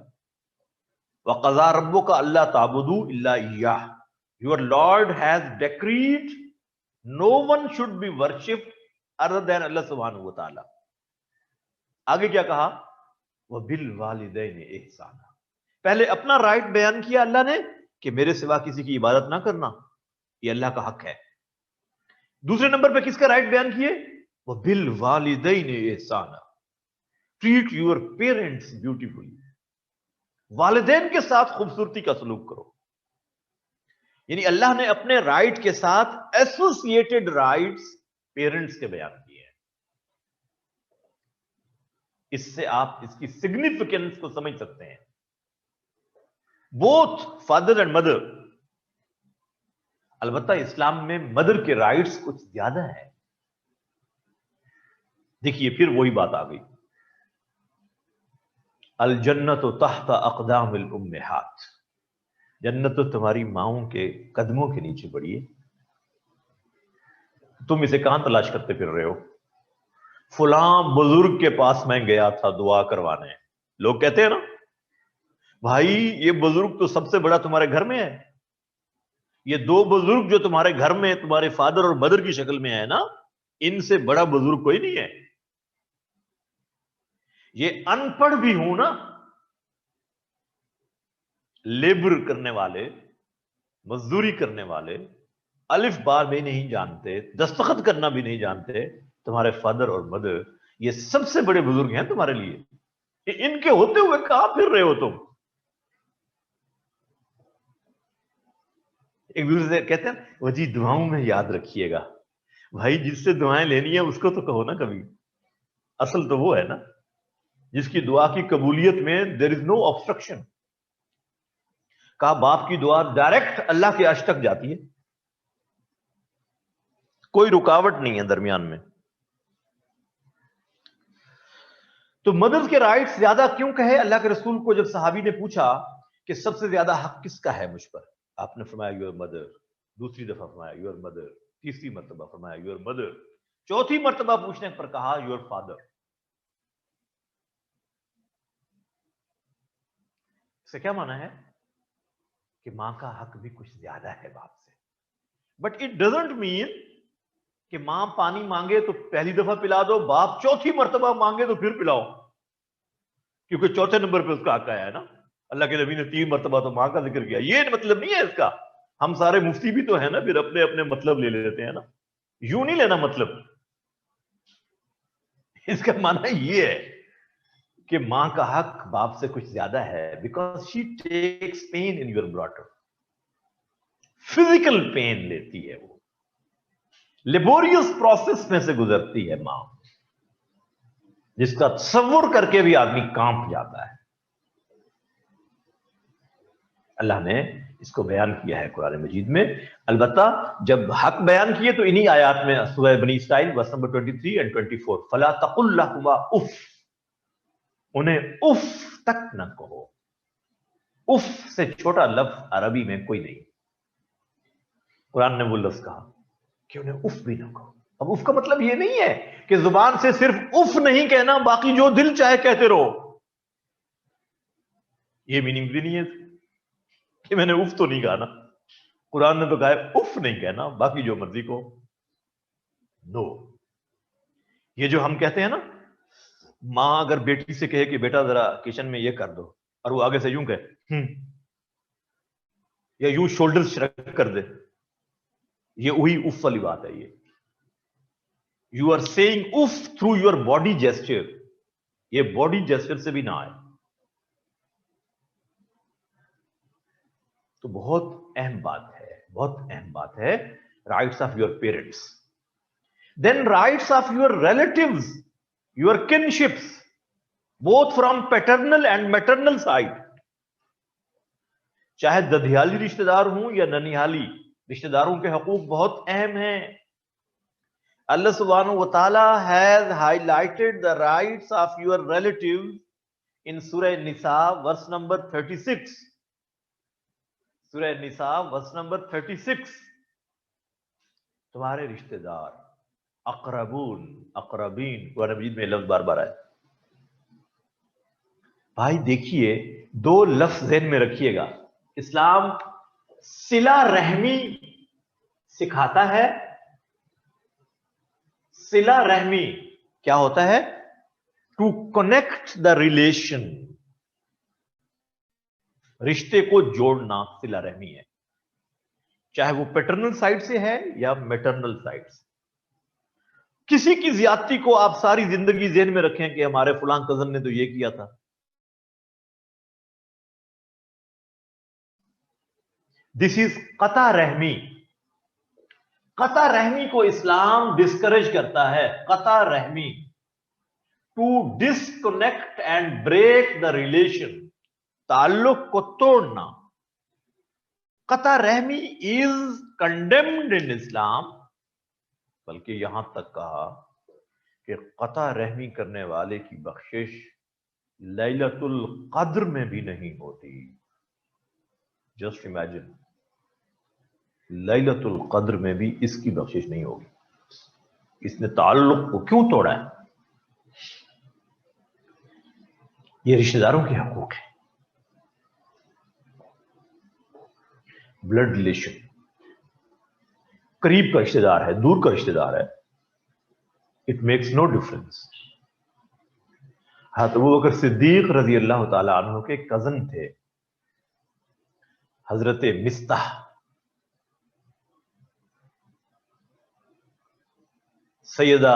A: وَقَضَىٰ رَبُّكَ أَلَّا تَعْبُدُوا إِلَّا إِيَّاهُ. Your Lord has decreed no one should be worshipped other than Allah subhanahu wa ta'ala. آگے کیا کہا؟ وَبِالْوَالِدَيْنِ إِحْسَانًا. پہلے اپنا رائٹ بیان کیا اللہ نے کہ میرے سوا کسی کی عبادت نہ کرنا, یہ اللہ کا حق ہے. دوسرے نمبر پہ کس کا رائٹ بیان کیے؟ وَبِالْوَالِدَيْنِ إِحْسَانًا. Treat your parents beautifully. والدین کے ساتھ خوبصورتی کا سلوک کرو. یعنی اللہ نے اپنے رائٹ کے ساتھ ایسوسیٹڈ رائٹس پیرنٹس کے بیان کیے ہیں. اس سے آپ اس کی سگنیفیکینس کو سمجھ سکتے ہیں. Both father and mother. البتہ اسلام میں مدر کے رائٹس کچھ زیادہ ہیں. دیکھیے پھر وہی بات آ گئی, الجنت تحت اقدام الامہات. جنت تو تمہاری ماؤں کے قدموں کے نیچے پڑی ہے. تم اسے کہاں تلاش کرتے پھر رہے ہو؟ فلاں بزرگ کے پاس میں گیا تھا دعا کروانے. لوگ کہتے ہیں نا بھائی یہ بزرگ تو سب سے بڑا تمہارے گھر میں ہے. یہ دو بزرگ جو تمہارے گھر میں تمہارے فادر اور مدر کی شکل میں ہے نا, ان سے بڑا بزرگ کوئی نہیں ہے. یہ ان پڑھ بھی ہوں نا, لیبر کرنے والے, مزدوری کرنے والے, الف با بھی نہیں جانتے, دستخط کرنا بھی نہیں جانتے, تمہارے فادر اور مدر یہ سب سے بڑے بزرگ ہیں تمہارے لیے. ان کے ہوتے ہوئے کہاں پھر رہے ہو تم؟ ایک دوسرے سے کہتے ہیں وہ جی دعاؤں میں یاد رکھیے گا. بھائی جس سے دعائیں لینی ہیں اس کو تو کہو نا کبھی. اصل تو وہ ہے نا جس کی دعا کی قبولیت میں there is no obstruction. کہا باپ کی دعا ڈائریکٹ اللہ کے عرش تک جاتی ہے, کوئی رکاوٹ نہیں ہے درمیان میں. تو مدرز کے رائٹس زیادہ کیوں کہے اللہ کے رسول کو؟ جب صحابی نے پوچھا کہ سب سے زیادہ حق کس کا ہے مجھ پر، آپ نے فرمایا یور مدر، دوسری دفعہ فرمایا یور مدر، تیسری مرتبہ فرمایا یور مدر، چوتھی مرتبہ پوچھنے پر کہا یور فادر۔ اس سے کیا مانا ہے کہ ماں کا حق بھی کچھ زیادہ ہے باپ سے، بٹ اٹ ڈزنٹ مین کہ ماں پانی مانگے تو پہلی دفعہ پلا دو، باپ چوتھی مرتبہ مانگے تو پھر پلاؤ، کیونکہ چوتھے نمبر پہ اس کا حق آیا ہے نا۔ اللہ کے نبی نے 3 مرتبہ تو ماں کا ذکر کیا، یہ مطلب نہیں ہے اس کا۔ ہم سارے مفتی بھی تو ہیں نا، پھر اپنے اپنے مطلب لے لیتے ہیں نا، یوں نہیں لینا مطلب۔ اس کا معنی یہ ہے کہ ماں کا حق باپ سے کچھ زیادہ ہے، because she takes pain in your bladder, physical pain لیتی ہے، وہ لیبوریس پروسیس میں سے گزرتی ہے ماں، جس کا تصور کر کے بھی آدمی کانپ جاتا ہے۔ اللہ نے اس کو بیان کیا ہے قرآن مجید میں، البتہ جب حق بیان کیے تو انہی آیات میں، سورہ بنی اسرائیل ورس نمبر 23 and 24، فَلَا تَقُلْ لَهُمَا اُف، انہیں اف تک نہ کہو۔ اف سے چھوٹا لفظ عربی میں کوئی نہیں، قرآن نے وہ لفظ کہا کہ انہیں اف بھی نہ کہو۔ اب اف کا مطلب یہ نہیں ہے کہ زبان سے صرف اف نہیں کہنا، باقی جو دل چاہے کہتے رہو، یہ میننگ بھی نہیں ہے کہ میں نے اف تو نہیں کہا نا۔ قرآن نے تو کہا ہے اف نہیں کہنا، باقی جو مرضی کو دو۔ یہ جو ہم کہتے ہیں نا، ماں اگر بیٹی سے کہے کہ بیٹا ذرا کچن میں یہ کر دو، اور وہ آگے سے یوں کہے یا یوں شولڈر شرک کر دے، یہ وہی اف والی بات ہے۔ یہ you are seeing if through your body gesture, یہ باڈی جیسچر سے بھی نہ آئے۔ تو بہت اہم بات ہے، بہت اہم بات ہے، rights of your parents. Then rights of your relatives, your kinships, both from paternal and maternal side, چاہے ددھیالی رشتہ دار ہوں یا ننیالی رشتہ داروں کے حقوق بہت اہم ہیں۔ اللہ سبحانہ وتعالی has highlighted the rights of your relatives in سورہ نساء ورس نمبر 36۔ سورہ نساء ورس نمبر 36، تمہارے رشتہ دار، اقربون، اقربین، قرآن مجید میں لفظ بار بار آئے۔ بھائی دیکھیے، 2 لفظ ذہن میں رکھیے گا، اسلام صلہ رحمی سکھاتا ہے۔ صلہ رحمی کیا ہوتا ہے؟ ٹو کنیکٹ دا ریلیشن، رشتے کو جوڑنا صلہ رحمی ہے، چاہے وہ پیٹرنل سائڈ سے ہے یا میٹرنل سائڈ سے۔ کسی کی زیادتی کو آپ ساری زندگی ذہن میں رکھیں کہ ہمارے فلاں کزن نے تو یہ کیا تھا، دس از قطع رحمی۔ قطع رحمی کو اسلام ڈسکریج کرتا ہے، قطع رحمی، to disconnect and break the relation, تعلق کو توڑنا۔ قطع رحمی از کنڈیمڈ ان اسلام، بلکہ یہاں تک کہا کہ قطع رحمی کرنے والے کی بخشش لیلۃ القدر میں بھی نہیں ہوتی۔ جسٹ امیجن، لیلۃ القدر میں بھی اس کی بخشش نہیں ہوگی۔ اس نے تعلق کو کیوں توڑا ہے؟ یہ رشتہ داروں کے حقوق ہیں، بلڈ ریلیشن، قریب کا رشتہ دار ہے، دور کا رشتہ دار ہے، اٹ میکس نو ڈفرنس۔ حضرت ابوبکر صدیق رضی اللہ تعالی عنہ کے کزن تھے حضرت مستح۔ سیدہ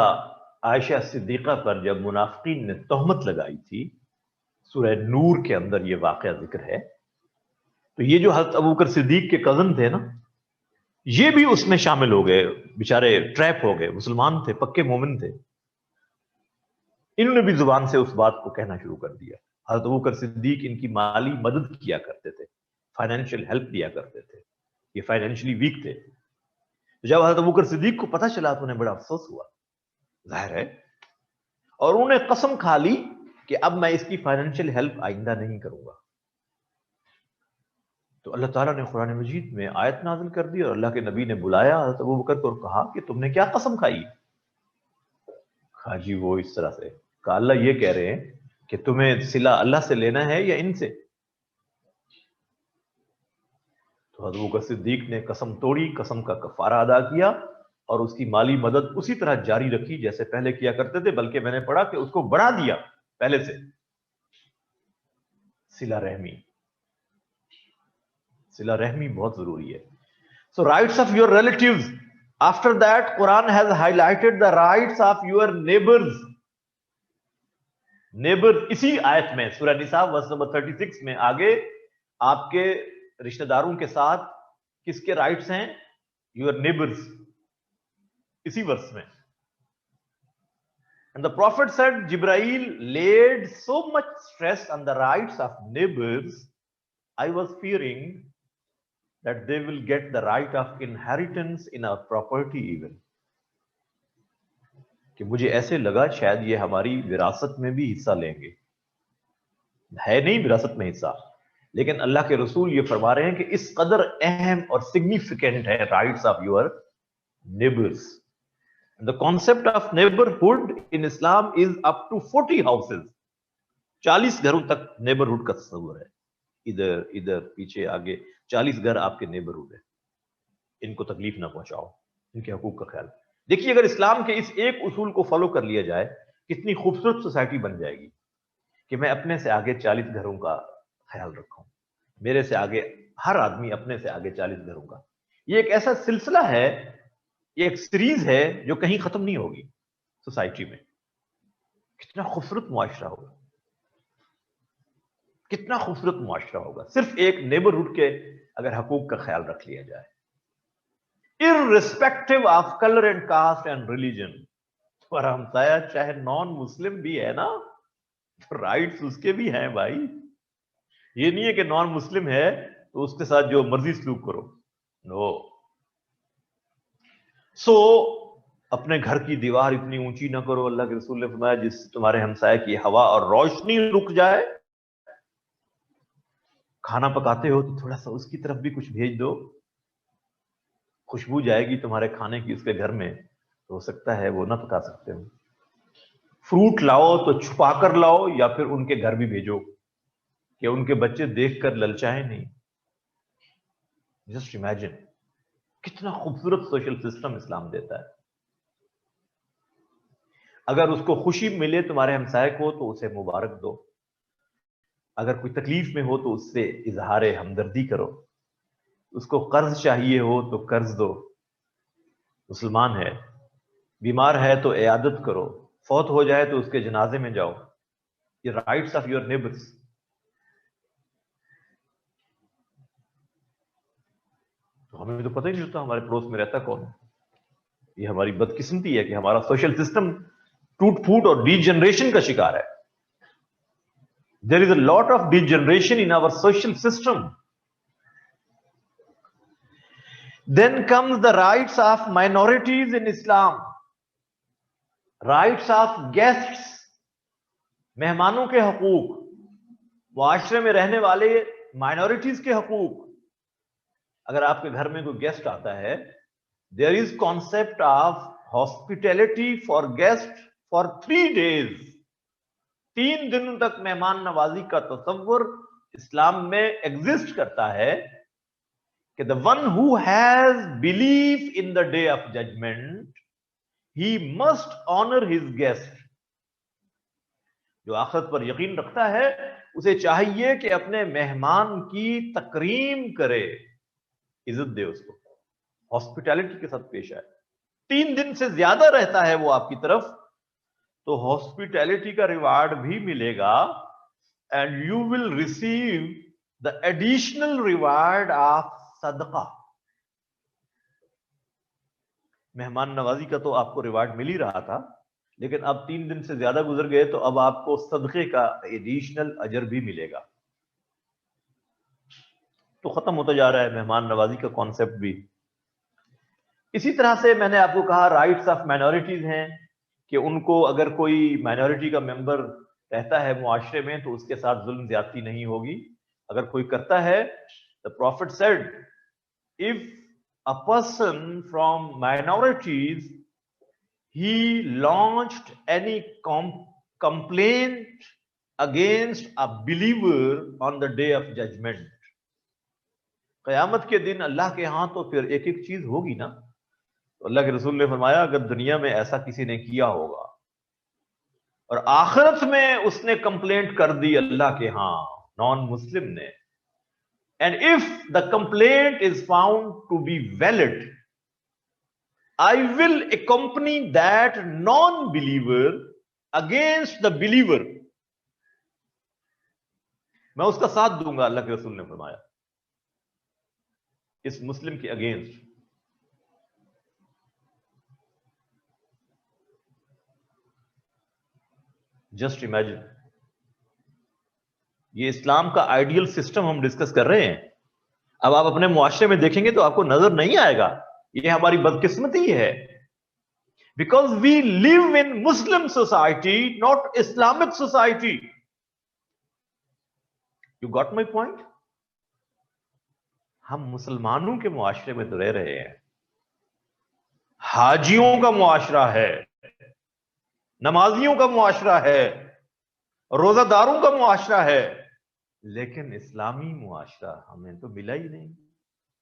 A: عائشہ صدیقہ پر جب منافقین نے تہمت لگائی تھی، سورہ نور کے اندر یہ واقعہ ذکر ہے، تو یہ جو حضرت ابوبکر صدیق کے کزن تھے نا، یہ بھی اس میں شامل ہو گئے، بیچارے ٹریپ ہو گئے، مسلمان تھے، پکے مومن تھے، انہوں نے بھی زبان سے اس بات کو کہنا شروع کر دیا۔ حضرت ابوبکر صدیق ان کی مالی مدد کیا کرتے تھے، فائنینشیل ہیلپ دیا کرتے تھے، یہ فائنینشلی ویک تھے۔ جب حضرت ابوبکر صدیق کو پتہ چلا تو انہیں بڑا افسوس ہوا، ظاہر ہے، اور انہوں نے قسم کھا لی کہ اب میں اس کی فائنینشیل ہیلپ آئندہ نہیں کروں گا. تو اللہ تعالیٰ نے قرآن مجید میں آیت نازل کر دی اور اللہ کے نبی نے بلایا حضرت ابوبکر کو اور کہا کہ تم نے کیا قسم کھائی؟ کہا جی وہ اس طرح سے. کہا اللہ یہ کہہ رہے ہیں کہ تمہیں صلہ اللہ سے لینا ہے یا ان سے؟ تو حضرت ابوبکر صدیق نے قسم توڑی، قسم کا کفارہ ادا کیا اور اس کی مالی مدد اسی طرح جاری رکھی جیسے پہلے کیا کرتے تھے، بلکہ میں نے پڑھا کہ اس کو بڑھا دیا پہلے سے. صلہ رحمی، صلہ رحمی بہت ضروری ہے. So rights of your relatives. After that, Quran has highlighted the rights of your neighbors. Neighbors اسی آیت میں سورہ نساء ورس نمبر 36 میں آگے آپ کے رشتہ داروں کے ساتھ کس کے رائٹس ہیں؟ your neighbors. اسی ورس میں. And the Prophet said, Jibrail laid so much stress on the rights of neighbors, I was fearing that they will get the right of inheritance in our property even. کہ مجھے ایسے لگا شاید یہ ہماری وراثت میں بھی حصہ لیں گے. ہے نہیں وراثت میں حصہ، لیکن اللہ کے رسول یہ فرما رہے ہیں کہ اس قدر اہم اور سگنیفیکینٹ ہے rights of your neighbours. The concept of neighborhood in Islam is up to 40 houses. 40 گھروں تک نیبرہڈ کا تصور ہے. ادھر ادھر پیچھے آگے 40 گھر آپ کے نیبرہڈ ہے. ان کو تکلیف نہ پہنچاؤ، ان کے حقوق کا خیال. دیکھیے اگر اسلام کے اس ایک اصول کو فالو کر لیا جائے کتنی خوبصورت سوسائٹی بن جائے گی کہ میں اپنے سے آگے 40 گھروں کا خیال رکھوں، میرے سے آگے ہر آدمی اپنے سے آگے 40 گھروں کا. یہ ایک ایسا سلسلہ ہے، یہ ایک سیریز ہے جو کہیں ختم نہیں ہوگی سوسائٹی میں. کتنا خوبصورت معاشرہ ہوگا، کتنا خوبصورت معاشرہ ہوگا صرف ایک نیبرہڈ کے اگر حقوق کا خیال رکھ لیا جائے. irrespective of color and caste and religion. اور ہمسایہ چاہے نان مسلم بھی ہے نا، رائٹس اس کے بھی ہیں بھائی. یہ نہیں ہے کہ نان مسلم ہے تو اس کے ساتھ جو مرضی سلوک کرو. نو. سو اپنے گھر کی دیوار اتنی اونچی نہ کرو. اللہ کے رسول نے فرمایا جس سے تمہارے ہمسائے کی ہوا اور روشنی رک جائے. کھانا پکاتے ہو تو تھوڑا سا اس کی طرف بھی کچھ بھیج دو، خوشبو جائے گی تمہارے کھانے کی اس کے گھر میں، تو ہو سکتا ہے وہ نہ پکا سکتے ہو. فروٹ لاؤ تو چھپا کر لاؤ یا پھر ان کے گھر بھی بھیجو کہ ان کے بچے دیکھ کر للچائیں نہیں. جسٹ امیجن کتنا خوبصورت سوشل سسٹم اسلام دیتا ہے. اگر اس کو خوشی ملے تمہارے ہمسائے کو تو اسے مبارک دو، اگر کوئی تکلیف میں ہو تو اس سے اظہار ہمدردی کرو، اس کو قرض چاہیے ہو تو قرض دو. مسلمان ہے، بیمار ہے تو عیادت کرو، فوت ہو جائے تو اس کے جنازے میں جاؤ. یہ رائٹس آف یور نیبرز. تو ہمیں تو پتہ ہی نہیں ہوتا ہمارے پڑوس میں رہتا کون ہے. یہ ہماری بدقسمتی ہے کہ ہمارا سوشل سسٹم ٹوٹ پھوٹ اور ڈی جنریشن کا شکار ہے. There is a lot of degeneration in our social system. Then comes the rights of minorities in Islam. Rights of guests. مہمانوں کے حقوق، معاشرے میں رہنے والے مائنورٹیز کے حقوق. اگر آپ کے گھر میں کوئی گیسٹ آتا ہے، there is concept of hospitality for guests for 3 days. 3 دنوں تک مہمان نوازی کا تصور اسلام میں ایگزسٹ کرتا ہے کہ the one who has belief in the day of judgment, he must honor his guest. جو آخرت پر یقین رکھتا ہے اسے چاہیے کہ اپنے مہمان کی تکریم کرے، عزت دے، اس کو ہاسپٹیلٹی کے ساتھ پیش آئے. 3 دن سے زیادہ رہتا ہے وہ آپ کی طرف تو ہاسپٹیلٹی کا ریوارڈ بھی ملے گا and you will receive the additional reward of sadaqah. مہمان نوازی کا تو آپ کو ریوارڈ مل ہی رہا تھا، لیکن اب 3 دن سے زیادہ گزر گئے تو اب آپ کو صدقے کا ایڈیشنل اجر بھی ملے گا. تو ختم ہوتا جا رہا ہے مہمان نوازی کا کانسیپٹ بھی. اسی طرح سے میں نے آپ کو کہا رائٹس آف مائنورٹیز ہیں کہ ان کو اگر کوئی مائنورٹی کا ممبر رہتا ہے معاشرے میں تو اس کے ساتھ ظلم زیادتی نہیں ہوگی. اگر کوئی کرتا ہے, the prophet said, if a person from minorities he launched any complaint against a believer on the day of judgment, قیامت کے دن اللہ کے ہاں تو پھر ایک ایک چیز ہوگی نا. تو اللہ کے رسول نے فرمایا اگر دنیا میں ایسا کسی نے کیا ہوگا اور آخرت میں اس نے کمپلینٹ کر دی اللہ کے ہاں نان مسلم نے, and if the complaint is found to be valid, I will accompany that non-believer against the believer. میں اس کا ساتھ دوں گا, اللہ کے رسول نے فرمایا, اس مسلم کے اگینسٹ. جسٹ امیجن, یہ اسلام کا آئیڈیل سسٹم ہم ڈسکس کر رہے ہیں. اب آپ اپنے معاشرے میں دیکھیں گے تو آپ کو نظر نہیں آئے گا. یہ ہماری بدقسمتی ہے, because we live in Muslim society not Islamic society. You got my point. ہم مسلمانوں کے معاشرے میں تو رہ رہے ہیں, حاجیوں کا معاشرہ ہے, نمازیوں کا معاشرہ ہے, روزہ داروں کا معاشرہ ہے, لیکن اسلامی معاشرہ ہمیں تو ملا ہی نہیں.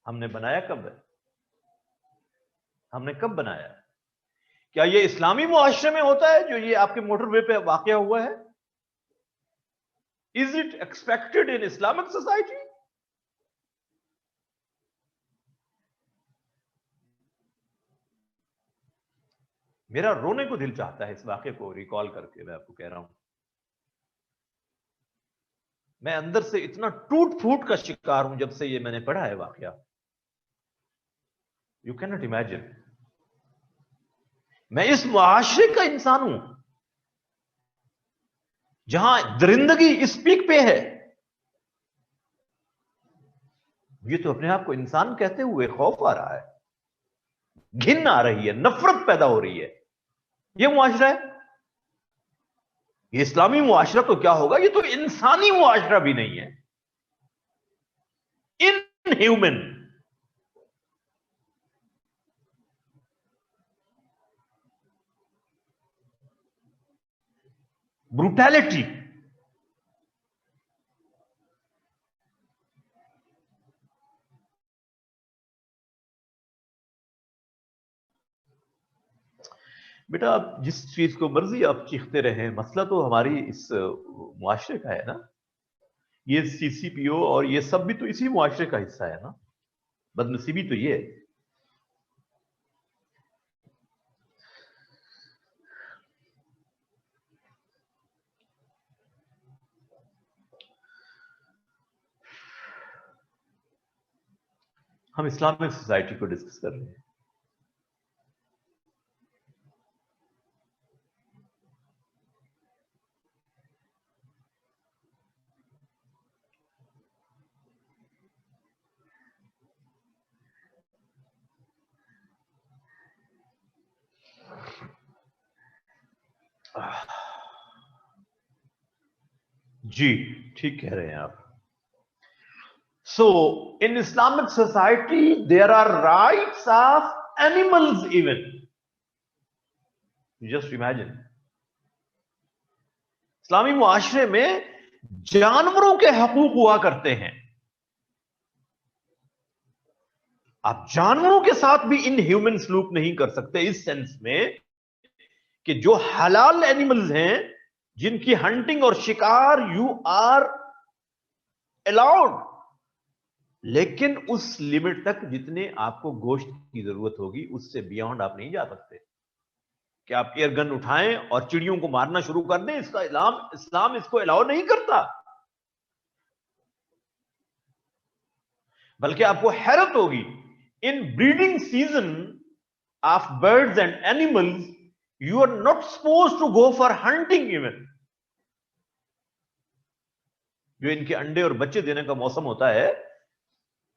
A: ہم نے بنایا کب ہے؟ ہم نے کب بنایا؟ کیا یہ اسلامی معاشرے میں ہوتا ہے جو یہ آپ کے موٹر وے پہ واقع ہوا ہے؟ Is it expected in Islamic society? میرا رونے کو دل چاہتا ہے اس واقعے کو ریکال کر کے. میں آپ کو کہہ رہا ہوں, میں اندر سے اتنا ٹوٹ پھوٹ کا شکار ہوں جب سے یہ میں نے پڑھا ہے واقعہ. You can not imagine. میں اس معاشرے کا انسان ہوں جہاں درندگی اس پیک پہ ہے. یہ تو اپنے آپ کو انسان کہتے ہوئے خوف آ رہا ہے, گھن آ رہی ہے, نفرت پیدا ہو رہی ہے. یہ معاشرہ ہے؟ یہ اسلامی معاشرہ تو کیا ہوگا, یہ تو انسانی معاشرہ بھی نہیں ہے. In human. بروٹیلٹی. بیٹا آپ جس چیز کو مرضی آپ چیختے رہیں, مسئلہ تو ہماری اس معاشرے کا ہے نا. یہ سی سی پی او اور یہ سب بھی تو اسی معاشرے کا حصہ ہے نا. بدنصیبی تو یہ ہے. ہم اسلامک سوسائٹی کو ڈسکس کر رہے ہیں. جی ٹھیک کہہ رہے ہیں آپ. So, in Islamic society, there are rights of animals even. You just imagine. اسلامی معاشرے میں جانوروں کے حقوق ہوا کرتے ہیں. آپ جانوروں کے ساتھ بھی ان ہیومن سلوک نہیں کر سکتے اس سینس میں کہ جو حلال اینیملز ہیں, جن کی ہنٹنگ اور شکار یو آر الاؤڈ, لیکن اس لمٹ تک جتنے آپ کو گوشت کی ضرورت ہوگی اس سے بیانڈ آپ نہیں جا سکتے. کہ آپ ایئر گن اٹھائیں اور چڑیوں کو مارنا شروع کر دیں, اس کا اسلام اس کو الاؤ نہیں کرتا. بلکہ آپ کو حیرت ہوگی, in breeding season of birds and animals you are not suppose to go for hunting even. جو ان کے انڈے اور بچے دینے کا موسم ہوتا ہے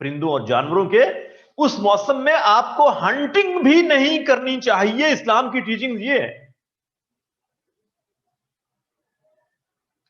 A: پرندوں اور جانوروں کے, اس موسم میں آپ کو ہنٹنگ بھی نہیں کرنی چاہیے. اسلام کی ٹیچنگ یہ ہے.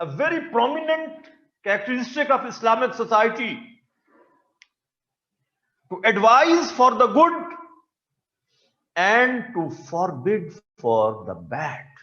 A: A very prominent characteristic of Islamic society to advise for the good and to forbid for the bad।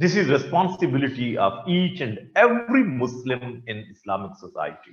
A: This is responsibility of each and every Muslim in Islamic society।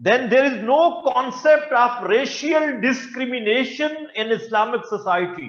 A: Then there is no concept of racial discrimination in Islamic society।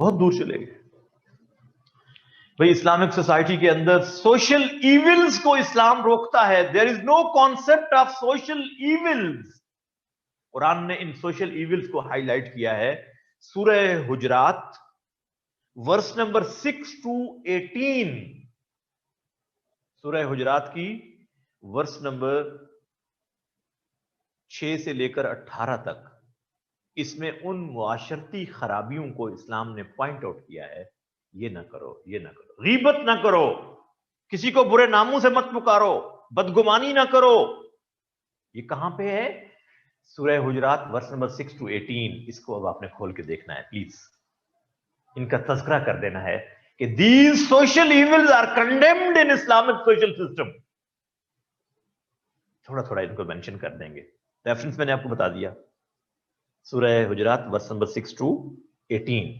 A: بہت دور چلے گئے بھائی. Islamic society کے اندر social ایونلز کو اسلام روکتا ہے. دیر از نو concept of social ایونلز. قرآن نے ان سوشل ایونلز کو ہائی لائٹ کیا ہے. سورہ حجرات ورس نمبر 6 to 18. سورہ حجرات کی ورس نمبر 6 سے لے کر 18 تک. اس میں ان معاشرتی خرابیوں کو اسلام نے پوائنٹ آؤٹ کیا ہے. یہ نہ کرو, یہ نہ کرو, غیبت نہ کرو, کسی کو برے ناموں سے مت پکارو, بدگمانی نہ کرو. یہ کہاں پہ ہے؟ سورہ حجرات ورس نمبر 6 to 18. اس کو اب آپ نے کھول کے دیکھنا ہے پلیز. ان کا تذکرہ کر دینا ہے کہ these social evils are condemned in Islamic social system. تھوڑا تھوڑا ان کو مینشن کر دیں گے. ریفرنس میں نے آپ کو بتا دیا, سورہ حجرات ورس نمبر 6 to 18.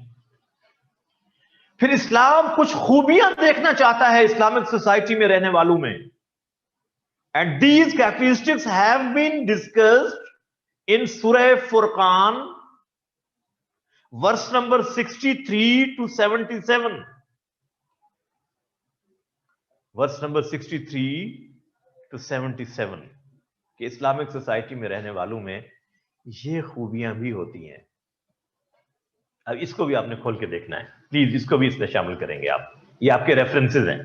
A: پھر اسلام کچھ خوبیاں دیکھنا چاہتا ہے اسلامک سوسائٹی میں رہنے والوں میں. And these characteristics have been discussed in Surah Furqan, verse number 63 to 77. Verse number 63 to 77. کہ اسلامک سوسائٹی میں رہنے والوں میں یہ خوبیاں بھی ہوتی ہیں. اب اس کو بھی آپ نے کھول کے دیکھنا ہے پلیز. اس کو بھی اس میں شامل کریں گے آپ. یہ آپ کے ریفرنسز ہیں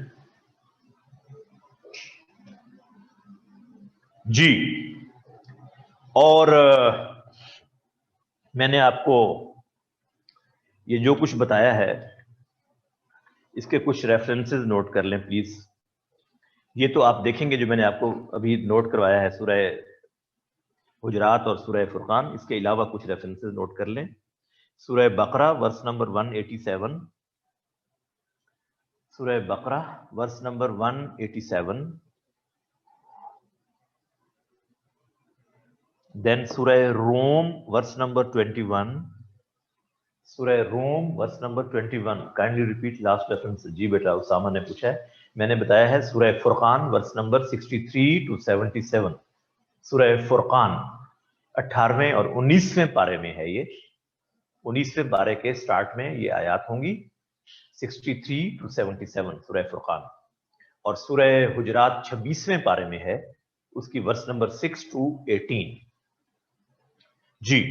A: جی. اور میں نے آپ کو یہ جو کچھ بتایا ہے اس کے کچھ ریفرنسز نوٹ کر لیں پلیز. یہ تو آپ دیکھیں گے جو میں نے آپ کو ابھی نوٹ کروایا ہے سورہ حجرات اور سورہ فرقان. اس کے علاوہ کچھ ریفرنسز نوٹ کر لیں. سورہ بقرہ ورس نمبر 187. سورہ بقرہ ورس نمبر 187. دین سورہ Rum verse number 21. Surah Rum verse number 21. Kindly repeat last reference. جی بیٹا اسامہ نے پوچھا ہے. میں نے بتایا ہے سورہ فرقان ورس نمبر 63 to 77. سورہ فرقان 18ویں اور 19ویں پارے میں ہے. یہ 19ویں پارے کے سٹارٹ میں یہ آیات ہوں گی 63 to 77 سورہ فرقان. اور سورہ حجرات 26ویں پارے میں ہے, اس کی ورس نمبر 6 to 18. جی.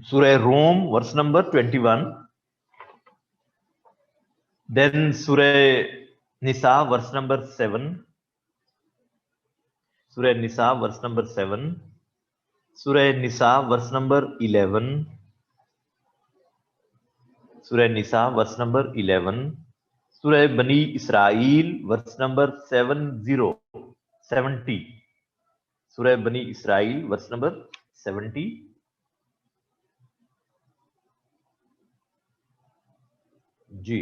A: سورہ روم ورس نمبر 21. دین سورہ نساء ورس نمبر 7. سورہ نساء ورس نمبر 7. سورہ نساء ورس نمبر 11. سورہ نساء ورس نمبر 11. سورہ بنی اسرائیل ورس نمبر 70. سورہ بنی اسرائیل ورس نمبر 70. جی.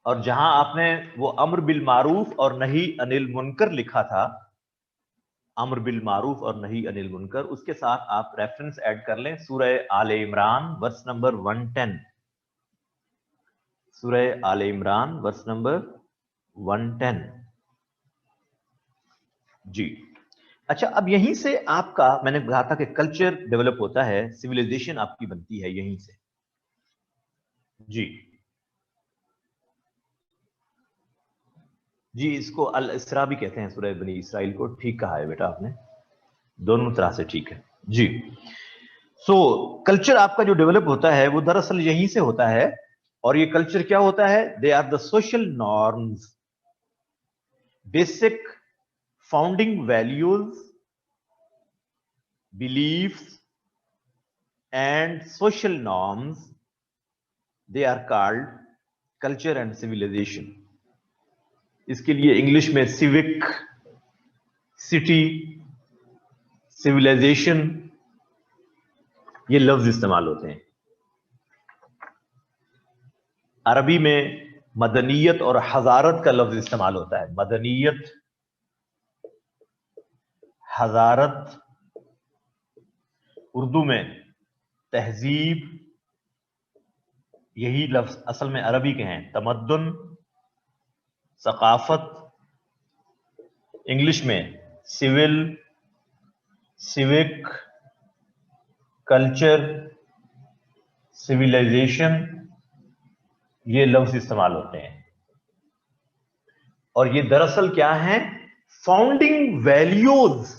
A: اور جہاں آپ نے وہ امر بالمعروف اور نہی عن المنکر لکھا تھا, امر بالمعروف اور نہی عن المنکر, اس کے ساتھ آپ ریفرنس ایڈ کر لیں سورہ آل عمران ورس نمبر 110. سورہ آل عمران ورس نمبر 110. جی. اچھا, اب یہیں سے آپ کا, میں نے کہا تھا کہ کلچر ڈیولپ ہوتا ہے, سویلائزیشن آپ کی بنتی ہے یہیں سے. جی جی. اس کو الاسراء بھی کہتے ہیں, سورہ بنی اسرائیل کو. ٹھیک کہا ہے بیٹا آپ نے, دونوں طرح سے ٹھیک ہے. جی. سو کلچر آپ کا جو ڈیولپ ہوتا ہے وہ دراصل یہیں سے ہوتا ہے. اور یہ کلچر کیا ہوتا ہے؟ They are the social norms, basic founding values, beliefs and social norms. They are called culture and civilization. اس کے لیے انگلش میں سیوک, سٹی, سویلائزیشن یہ لفظ استعمال ہوتے ہیں. عربی میں مدنیت اور حضارت کا لفظ استعمال ہوتا ہے. مدنیت, حضارت. اردو میں تہذیب, یہی لفظ اصل میں عربی کے ہیں. تمدن, ثقافت. انگلش میں سول, سیوک, کلچر, civilization یہ لفظ استعمال ہوتے ہیں، اور یہ دراصل کیا ہیں؟ Founding values,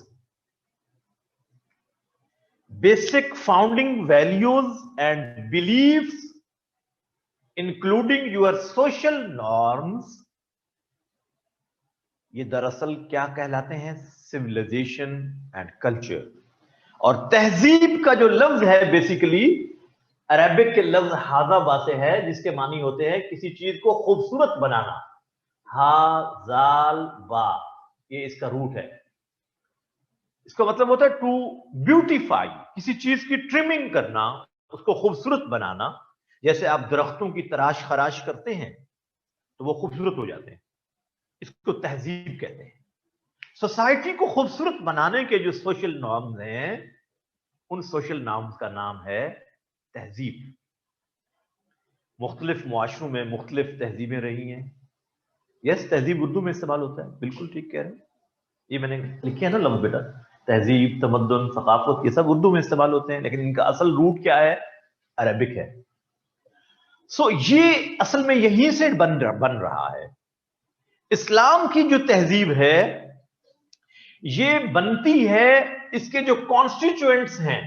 A: basic founding values and beliefs including your social norms, یہ دراصل کیا کہلاتے ہیں؟ Civilisation and culture. اور تہذیب کا جو لفظ ہے بیسیکلی عربک کے لفظ ہاذا با سے ہے، جس کے معنی ہوتے ہیں کسی چیز کو خوبصورت بنانا. ہا زال با، یہ اس کا روٹ ہے. اس کا مطلب ہوتا ہے ٹو بیوٹیفائی، کسی چیز کی ٹریمنگ کرنا، اس کو خوبصورت بنانا. جیسے آپ درختوں کی تراش خراش کرتے ہیں تو وہ خوبصورت ہو جاتے ہیں، اس کو تہذیب کہتے ہیں. سوسائٹی کو خوبصورت بنانے کے جو سوشل نارمز ہیں، ان سوشل نارمز کا نام ہے تہذیب. مختلف معاشروں میں مختلف تہذیبیں رہی ہیں. یس، تہذیب اردو میں استعمال ہوتا ہے، بالکل ٹھیک کہہ رہے ہیں. یہ میں نے لکھے ہیں نا لفظ بیٹا، تہذیب، تمدن، ثقافت، یہ سب اردو میں استعمال ہوتے ہیں، لیکن ان کا اصل روٹ کیا ہے؟ عربک ہے. سو یہ اصل میں یہیں سے بن رہا ہے. اسلام کی جو تہذیب ہے یہ بنتی ہے، اس کے جو کانسٹیچوئنٹس ہیں،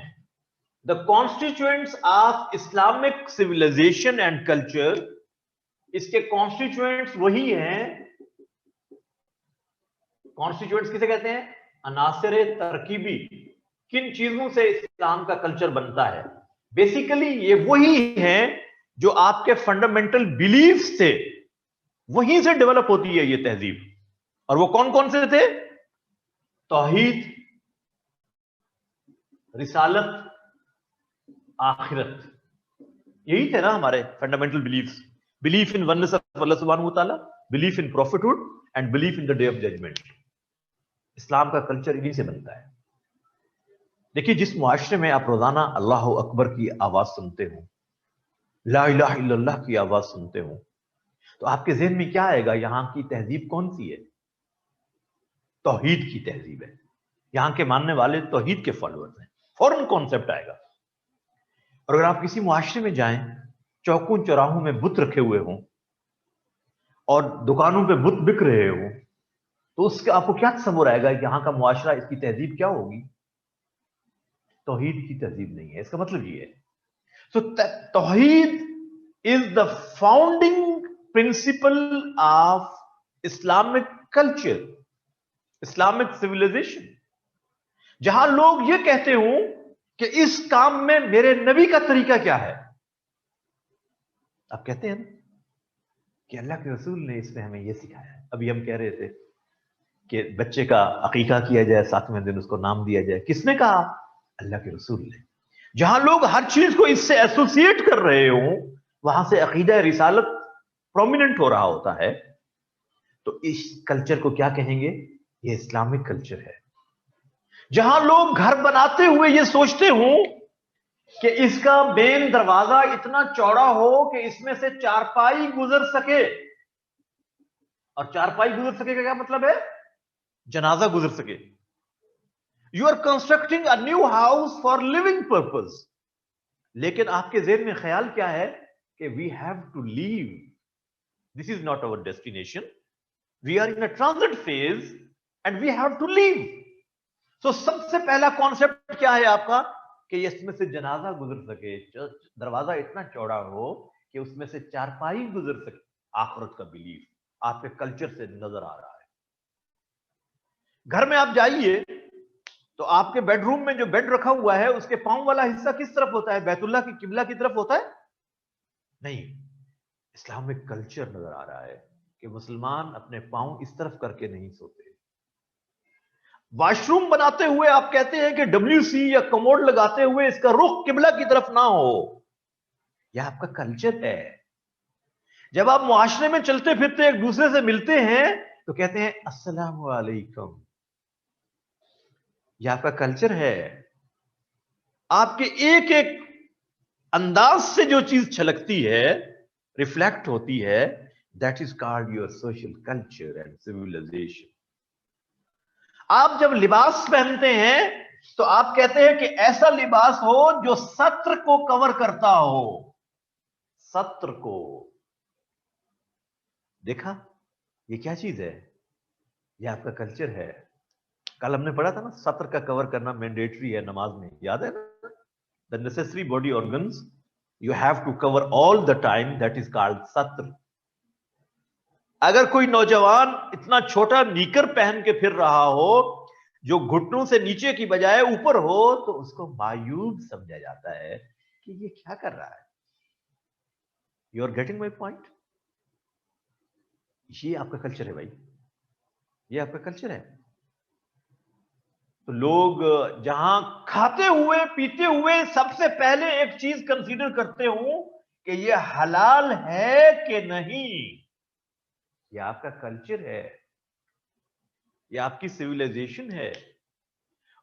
A: the constituents of Islamic civilization and culture، اس کے constituents وہی ہیں. constituents کسے کہتے ہیں؟ عناصر ترکیبی. کن چیزوں سے اسلام کا کلچر بنتا ہے؟ بیسیکلی یہ وہی ہیں جو آپ کے فنڈامنٹل بلیفز تھے، وہیں سے ڈیولپ ہوتی ہے یہ تہذیب. اور وہ کون کون سے تھے؟ توحید، رسالت، آخرت. یہی تھے نا ہمارے fundamental beliefs. Belief in oneness of Allah سبحانہ وتعالی، belief in prophethood and belief in the day of judgement. اسلام کا کلچر انہی سے بنتا ہے. دیکھیے، جس معاشرے میں آپ روزانہ اللہ اکبر کی آواز سنتے ہوں، لا الہ الا اللہ کی آواز سنتے ہوں، تو آپ کے ذہن میں کیا آئے گا؟ یہاں کی تہذیب کون سی ہے؟ توحید کی تہذیب ہے. یہاں کے ماننے والے توحید کے فالوورز ہیں. فوراً کانسیپٹ آئے گا. اور اگر آپ کسی معاشرے میں جائیں، چوکوں چوراہوں میں بت رکھے ہوئے ہوں اور دکانوں پہ بت بک رہے ہوں، تو اس کا آپ کو کیا تصور آئے گا؟ یہاں کا معاشرہ، اس کی تہذیب کیا ہوگی؟ توحید کی تہذیب نہیں ہے. اس کا مطلب یہ ہے. تو tawheed is the founding principle of Islamic culture, Islamic civilization. جہاں لوگ یہ کہتے ہوں کہ اس کام میں میرے نبی کا طریقہ کیا ہے. آپ کہتے ہیں نا کہ اللہ کے رسول نے اس میں ہمیں یہ سکھایا ہے. ابھی ہم کہہ رہے تھے کہ بچے کا عقیقہ کیا جائے، 7ویں دن اس کو نام دیا جائے. کس نے کہا؟ اللہ کے رسول نے. جہاں لوگ ہر چیز کو اس سے ایسوسیٹ کر رہے ہوں، وہاں سے عقیدہ رسالت پرومیننٹ ہو رہا ہوتا ہے. تو اس کلچر کو کیا کہیں گے؟ یہ اسلامک کلچر ہے. جہاں لوگ گھر بناتے ہوئے یہ سوچتے ہوں کہ اس کا مین دروازہ اتنا چوڑا ہو کہ اس میں سے چارپائی گزر سکے. اور چارپائی گزر سکے کا کیا مطلب ہے؟ جنازہ گزر سکے. You are constructing a new house for living purpose. لیکن آپ کے ذہن میں خیال کیا ہے کہ we have to leave, this is not our destination, we are in a transit phase and we have to leave. تو سب سے پہلا کانسیپٹ کیا ہے آپ کا؟ کہ اس میں سے جنازہ گزر سکے، دروازہ اتنا چوڑا ہو کہ اس میں سے چارپائی گزر سکے. آخرت کا بلیف آپ کے کلچر سے نظر آ رہا ہے. گھر میں آپ جائیے تو آپ کے بیڈ روم میں جو بیڈ رکھا ہوا ہے، اس کے پاؤں والا حصہ کس طرف ہوتا ہے؟ بیت اللہ کی قبلہ کی طرف ہوتا ہے؟ نہیں. اسلامک کلچر نظر آ رہا ہے کہ مسلمان اپنے پاؤں اس طرف کر کے نہیں سوتے. واش روم بناتے ہوئے آپ کہتے ہیں کہ WC یا کموڈ لگاتے ہوئے اس کا رخ قبلہ کی طرف نہ ہو. یہ آپ کا کلچر ہے. جب آپ معاشرے میں چلتے پھرتے ایک دوسرے سے ملتے ہیں تو کہتے ہیں السلام علیکم. یہ آپ کا کلچر ہے. آپ کے ایک ایک انداز سے جو چیز چھلکتی ہے، ریفلیکٹ ہوتی ہے، that is called your social culture and civilisation. آپ جب لباس پہنتے ہیں تو آپ کہتے ہیں کہ ایسا لباس ہو جو ستر کو کور کرتا ہو. ستر کو. دیکھا یہ کیا چیز ہے؟ یہ آپ کا کلچر ہے. کل ہم نے پڑھا تھا نا ستر کا کور کرنا مینڈیٹری ہے نماز میں, یاد ہے نا؟ The necessary body organs you have to cover all the time, that is called ستر. اگر کوئی نوجوان اتنا چھوٹا نیکر پہن کے پھر رہا ہو جو گھٹنوں سے نیچے کی بجائے اوپر ہو تو اس کو معیوب سمجھا جاتا ہے کہ یہ کیا کر رہا ہے. You are getting my point? یہ آپ کا کلچر ہے بھائی, یہ آپ کا کلچر ہے. تو لوگ جہاں کھاتے ہوئے پیتے ہوئے سب سے پہلے ایک چیز کنسیڈر کرتے ہوں کہ یہ حلال ہے کہ نہیں, یہ آپ کا کلچر ہے, یہ آپ کی سیویلائزیشن ہے.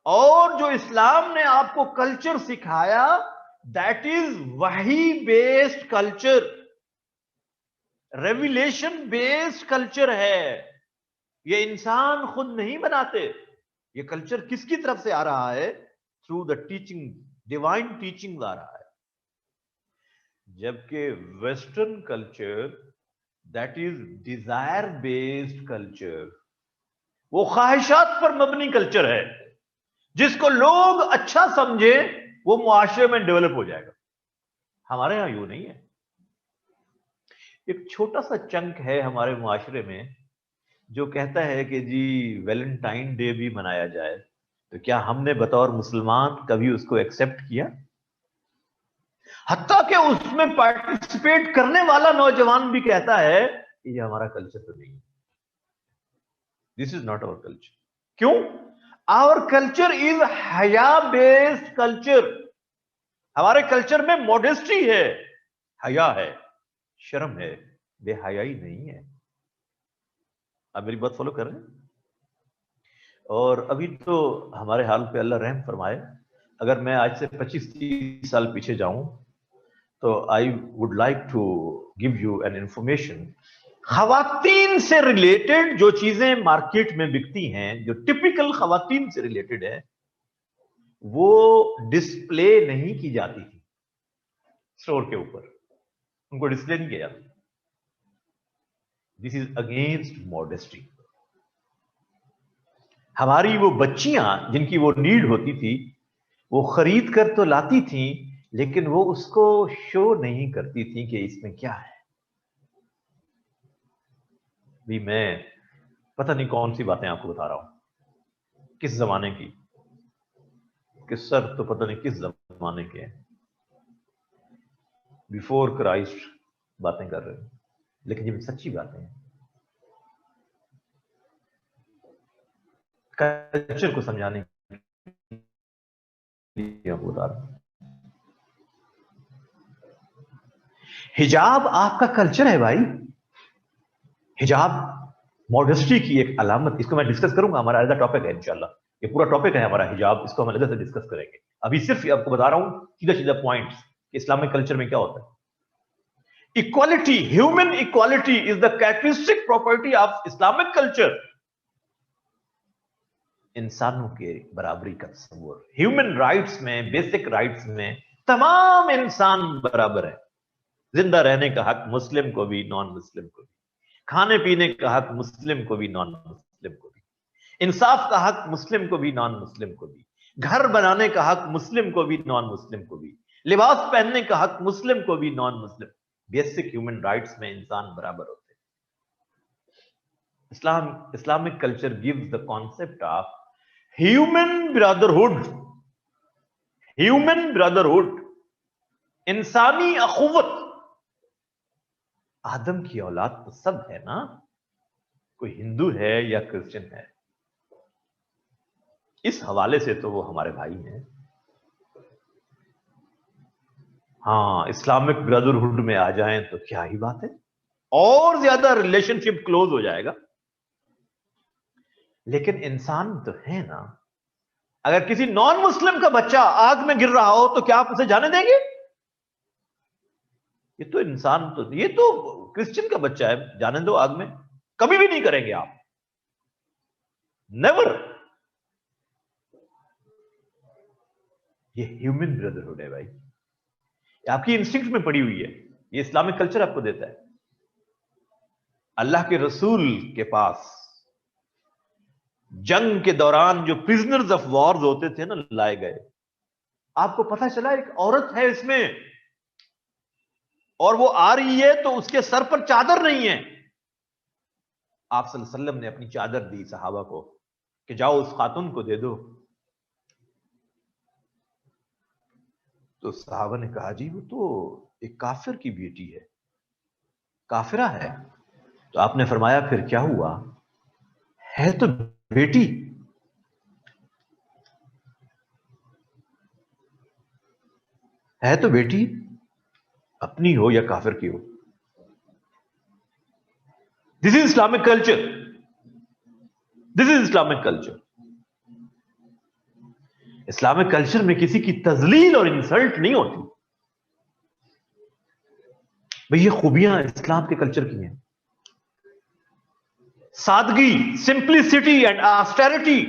A: اور جو اسلام نے آپ کو کلچر سکھایا دیٹ از وحی based culture, revelation based culture ہے. یہ انسان خود نہیں بناتے, یہ کلچر کس کی طرف سے آ رہا ہے؟ Through the teaching, divine teaching آ رہا ہے. جبکہ western culture that is desire based culture, وہ خواہشات پر مبنی کلچر ہے. جس کو لوگ اچھا سمجھے وہ معاشرے میں ڈیولپ ہو جائے گا. ہمارے ہاں یوں نہیں ہے. ایک چھوٹا سا چنک ہے ہمارے معاشرے میں جو کہتا ہے کہ جی ویلنٹائن ڈے بھی منایا جائے. تو کیا ہم نے بطور مسلمان کبھی اس کو ایکسپٹ کیا؟ حتیٰ کہ اس میں پارٹیسپیٹ کرنے والا نوجوان بھی کہتا ہے کہ یہ ہمارا کلچر تو نہیں ہے. دس از ناٹ آور کلچر. کیوں؟ آور کلچر از حیا بیسڈ کلچر. ہمارے کلچر میں موڈیسٹی ہے, حیا ہے, شرم ہے, بے حیائی نہیں ہے. آپ میری بات فالو کر رہے ہیں؟ اور ابھی تو ہمارے حال پہ اللہ رحم فرمائے, اگر میں آج سے 25-30 سال پیچھے جاؤں تو I would like to give you an information. خواتین سے ریلیٹڈ جو چیزیں مارکیٹ میں بکتی ہیں, جو ٹپیکل خواتین سے ریلیٹڈ ہے, وہ ڈسپلے نہیں کی جاتی تھی اسٹور کے اوپر, ان کو ڈسپلے نہیں کیا جاتا. دس از اگینسٹ ماڈesty. ہماری وہ بچیاں جن کی وہ نیڈ ہوتی تھی وہ خرید کر تو لاتی تھیں لیکن وہ اس کو شو نہیں کرتی تھی کہ اس میں کیا ہے. بھی میں پتہ نہیں کون سی باتیں آپ کو بتا رہا ہوں, کس زمانے کی, کہ سر تو پتہ نہیں کس زمانے کے ہیں, بیفور کرائسٹ باتیں کر رہے ہیں, لیکن یہ سچی باتیں ہیں. کلچر کو سمجھانے کے لیے آپ کو بتا رہا ہوں. حجاب آپ کا کلچر ہے بھائی. حجاب موڈسٹی کی ایک علامت, اس کو میں ڈسکس کروں گا, ہمارا ایز اے ٹاپک ہے انشاءاللہ. یہ پورا ٹاپک ہے ہمارا حجاب, اس کو ہم الگ سے ڈسکس کریں گے. ابھی صرف آپ کو بتا رہا ہوں سیدھا سیدھا پوائنٹس کہ اسلامک کلچر میں کیا ہوتا ہے. Equality, human equality is the characteristic property of Islamic culture. انسانوں کے برابری کا تصور. ہیومن رائٹس میں, بیسک رائٹس میں تمام انسان برابر ہے. زندہ رہنے کا حق مسلم کو بھی, نان مسلم کو بھی. کھانے پینے کا حق مسلم کو بھی, نان مسلم کو بھی. انصاف کا حق مسلم کو بھی, نان مسلم کو بھی. گھر بنانے کا حق مسلم کو بھی, نان مسلم کو بھی. لباس پہننے کا حق مسلم کو بھی, non Muslim. Basic human rights میں انسان برابر ہوتے ہیں. Islamic culture gives the concept of human brotherhood. Human brotherhood, انسانی اخوت. آدم کی اولاد تو سب ہے نا, کوئی ہندو ہے یا کرسچن ہے. اس حوالے سے تو وہ ہمارے بھائی ہیں. ہاں اسلامک برادرہڈ میں آ جائیں تو کیا ہی بات ہے, اور زیادہ ریلیشن شپ کلوز ہو جائے گا. لیکن انسان تو ہے نا. اگر کسی نان مسلم کا بچہ آگ میں گر رہا ہو تو کیا آپ اسے جانے دیں گے؟ یہ تو انسان, تو یہ تو کرسچن کا بچہ ہے, جانے دو آگ میں. کبھی بھی نہیں کریں گے آپ, نیور. یہ ہیومن بردرہڈ ہے بھائی, یہ آپ کی انسٹنکٹ میں پڑی ہوئی ہے, یہ اسلامک کلچر آپ کو دیتا ہے. اللہ کے رسول کے پاس جنگ کے دوران جو پرزنرز آف وارز ہوتے تھے نا, لائے گئے, آپ کو پتہ چلا ایک عورت ہے اس میں, اور وہ آ رہی ہے تو اس کے سر پر چادر نہیں ہے. آپ صلی اللہ علیہ وسلم نے اپنی چادر دی صحابہ کو کہ جاؤ اس خاتون کو دے دو. تو صحابہ نے کہا جی وہ تو ایک کافر کی بیٹی ہے, کافرہ ہے. تو آپ نے فرمایا پھر کیا ہوا, ہے تو بیٹی, ہے تو بیٹی, اپنی ہو یا کافر کی ہو. This is Islamic culture, this is Islamic culture. Islamic culture میں کسی کی تذلیل اور انسلٹ نہیں ہوتی. بھئی یہ خوبیاں اسلام کے کلچر کی ہیں. سادگی, سمپلسٹی اینڈ آسٹیرٹی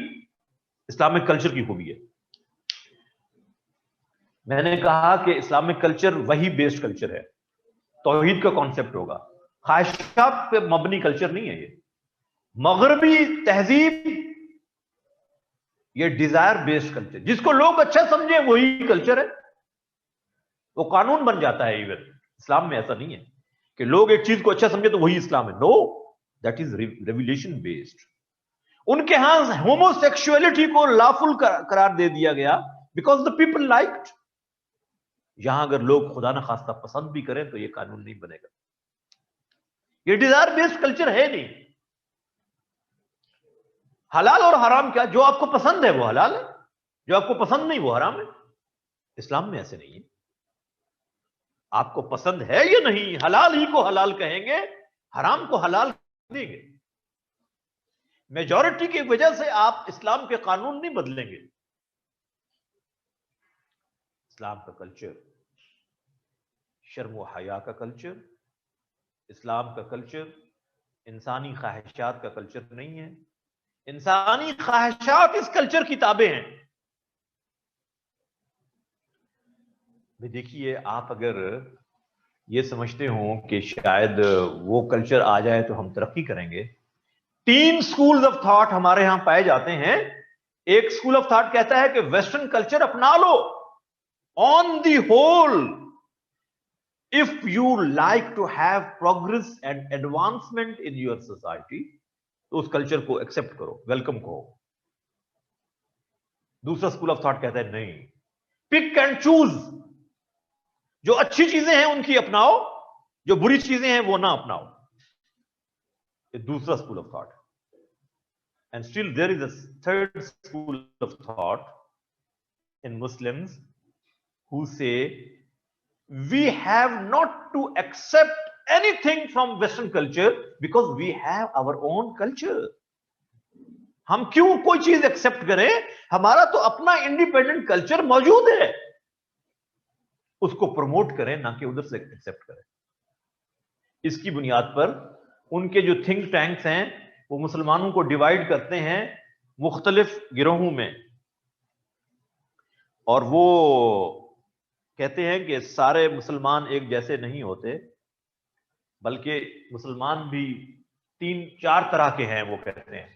A: اسلامک کلچر کی خوبی ہے. میں نے کہا کہ اسلامک کلچر وہی بیسڈ کلچر ہے, توحید کا کانسیپٹ ہوگا, خواہشات پہ مبنی کلچر نہیں ہے. یہ مغربی تہذیب یہ ڈیزائر بیسڈ کلچر, جس کو لوگ اچھا سمجھے وہی کلچر ہے, وہ قانون بن جاتا ہے. ایون اسلام میں ایسا نہیں ہے کہ لوگ ایک چیز کو اچھا سمجھے تو وہی اسلام ہے. نو, دیٹ از ریولیشن بیسڈ. ان کے ہاں ہومو سیکشولیٹی کو لافل قرار دے دیا گیا بیکاز دا پیپل لائکڈ. یہاں اگر لوگ خدا نہ خواستہ پسند بھی کریں تو یہ قانون نہیں بنے گا. یہ ڈیزائر بیسڈ کلچر ہے نہیں. حلال اور حرام کیا, جو آپ کو پسند ہے وہ حلال ہے, جو آپ کو پسند نہیں وہ حرام ہے. اسلام میں ایسے نہیں ہے. آپ کو پسند ہے یا نہیں, حلال ہی کو حلال کہیں گے, حرام کو حلال دیں گے. میجورٹی کی وجہ سے آپ اسلام کے قانون نہیں بدلیں گے. اسلام کا کلچر شرم و حیا کا کلچر, اسلام کا کلچر انسانی خواہشات کا کلچر نہیں ہے. انسانی خواہشات اس کلچر کی تابع ہیں. دیکھیے, آپ اگر یہ سمجھتے ہوں کہ شاید وہ کلچر آ جائے تو ہم ترقی کریں گے. 3 سکولز آف تھاٹ ہمارے ہاں پائے جاتے ہیں. ایک سکول آف تھاٹ کہتا ہے کہ ویسٹرن کلچر اپنا لو. On the whole, if you like to have progress and advancement in your society, تو اس کلچر کو ایکسپٹ کرو, ویلکم کہو. دوسرا اسکول آف تھاٹ کہتا ہے نہیں, پک اینڈ چوز. جو اچھی چیزیں ہیں ان کی اپناؤ, جو بری چیزیں ہیں وہ نہ اپناؤ. یہ دوسرا school of thought. And still there is a third school of thought in Muslims who say we have not to accept anything from Western culture because we have our own culture. ہم کیوں کوئی چیز accept کریں, ہمارا تو اپنا independent culture موجود ہے, اس کو پروموٹ کریں نہ کہ ادھر سے ایکسپٹ کریں. اس کی بنیاد پر ان کے جو تھنک ٹینکس ہیں وہ مسلمانوں کو ڈیوائیڈ کرتے ہیں مختلف گروہوں میں, اور وہ کہتے ہیں کہ سارے مسلمان ایک جیسے نہیں ہوتے, بلکہ مسلمان بھی 3-4 طرح کے ہیں. وہ کہتے ہیں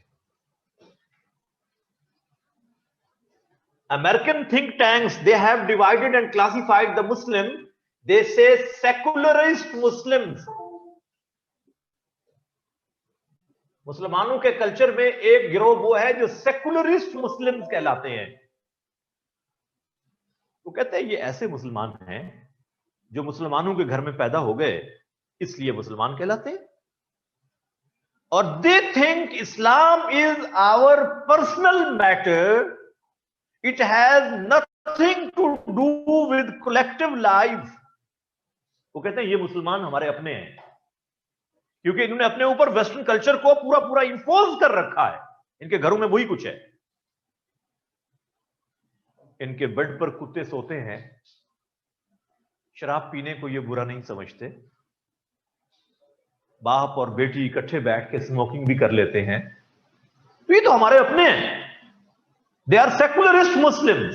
A: American think tanks, they have divided and classified the Muslim. They say secularist Muslims. مسلمانوں کے کلچر میں ایک گروہ وہ ہے جو سیکولرسٹ مسلمز کہلاتے ہیں. وہ کہتے ہیں یہ ایسے مسلمان ہیں جو مسلمانوں کے گھر میں پیدا ہو گئے اس لیے مسلمان کہلاتے ہیں, اور they think Islam is our personal matter. It has nothing to do with collective life. وہ کہتے ہیں یہ مسلمان ہمارے اپنے ہیں کیونکہ انہوں نے اپنے اوپر ویسٹرن کلچر کو پورا انفوز کر رکھا ہے. ان کے گھروں میں وہی کچھ ہے. ان کے بیڈ پر کتے سوتے ہیں, شراب پینے کو یہ برا نہیں سمجھتے, باپ اور بیٹی اکٹھے بیٹھ کے اسموکنگ بھی کر لیتے ہیں. تو یہ تو ہمارے اپنے ہیں. They are secularist Muslims.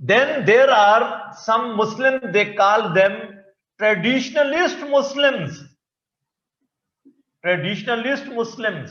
A: Then there are some Muslims, they call them traditionalist Muslims. Traditionalist Muslims,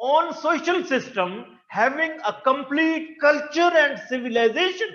A: own social system, having a complete culture and civilization.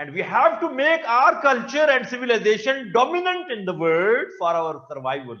A: And we have to make our culture and civilization dominant in the world for our survival.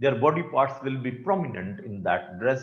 A: their body parts will be prominent in that dress.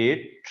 A: 8,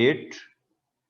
A: 8,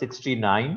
A: 69,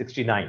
A: 69.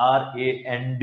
A: RAND,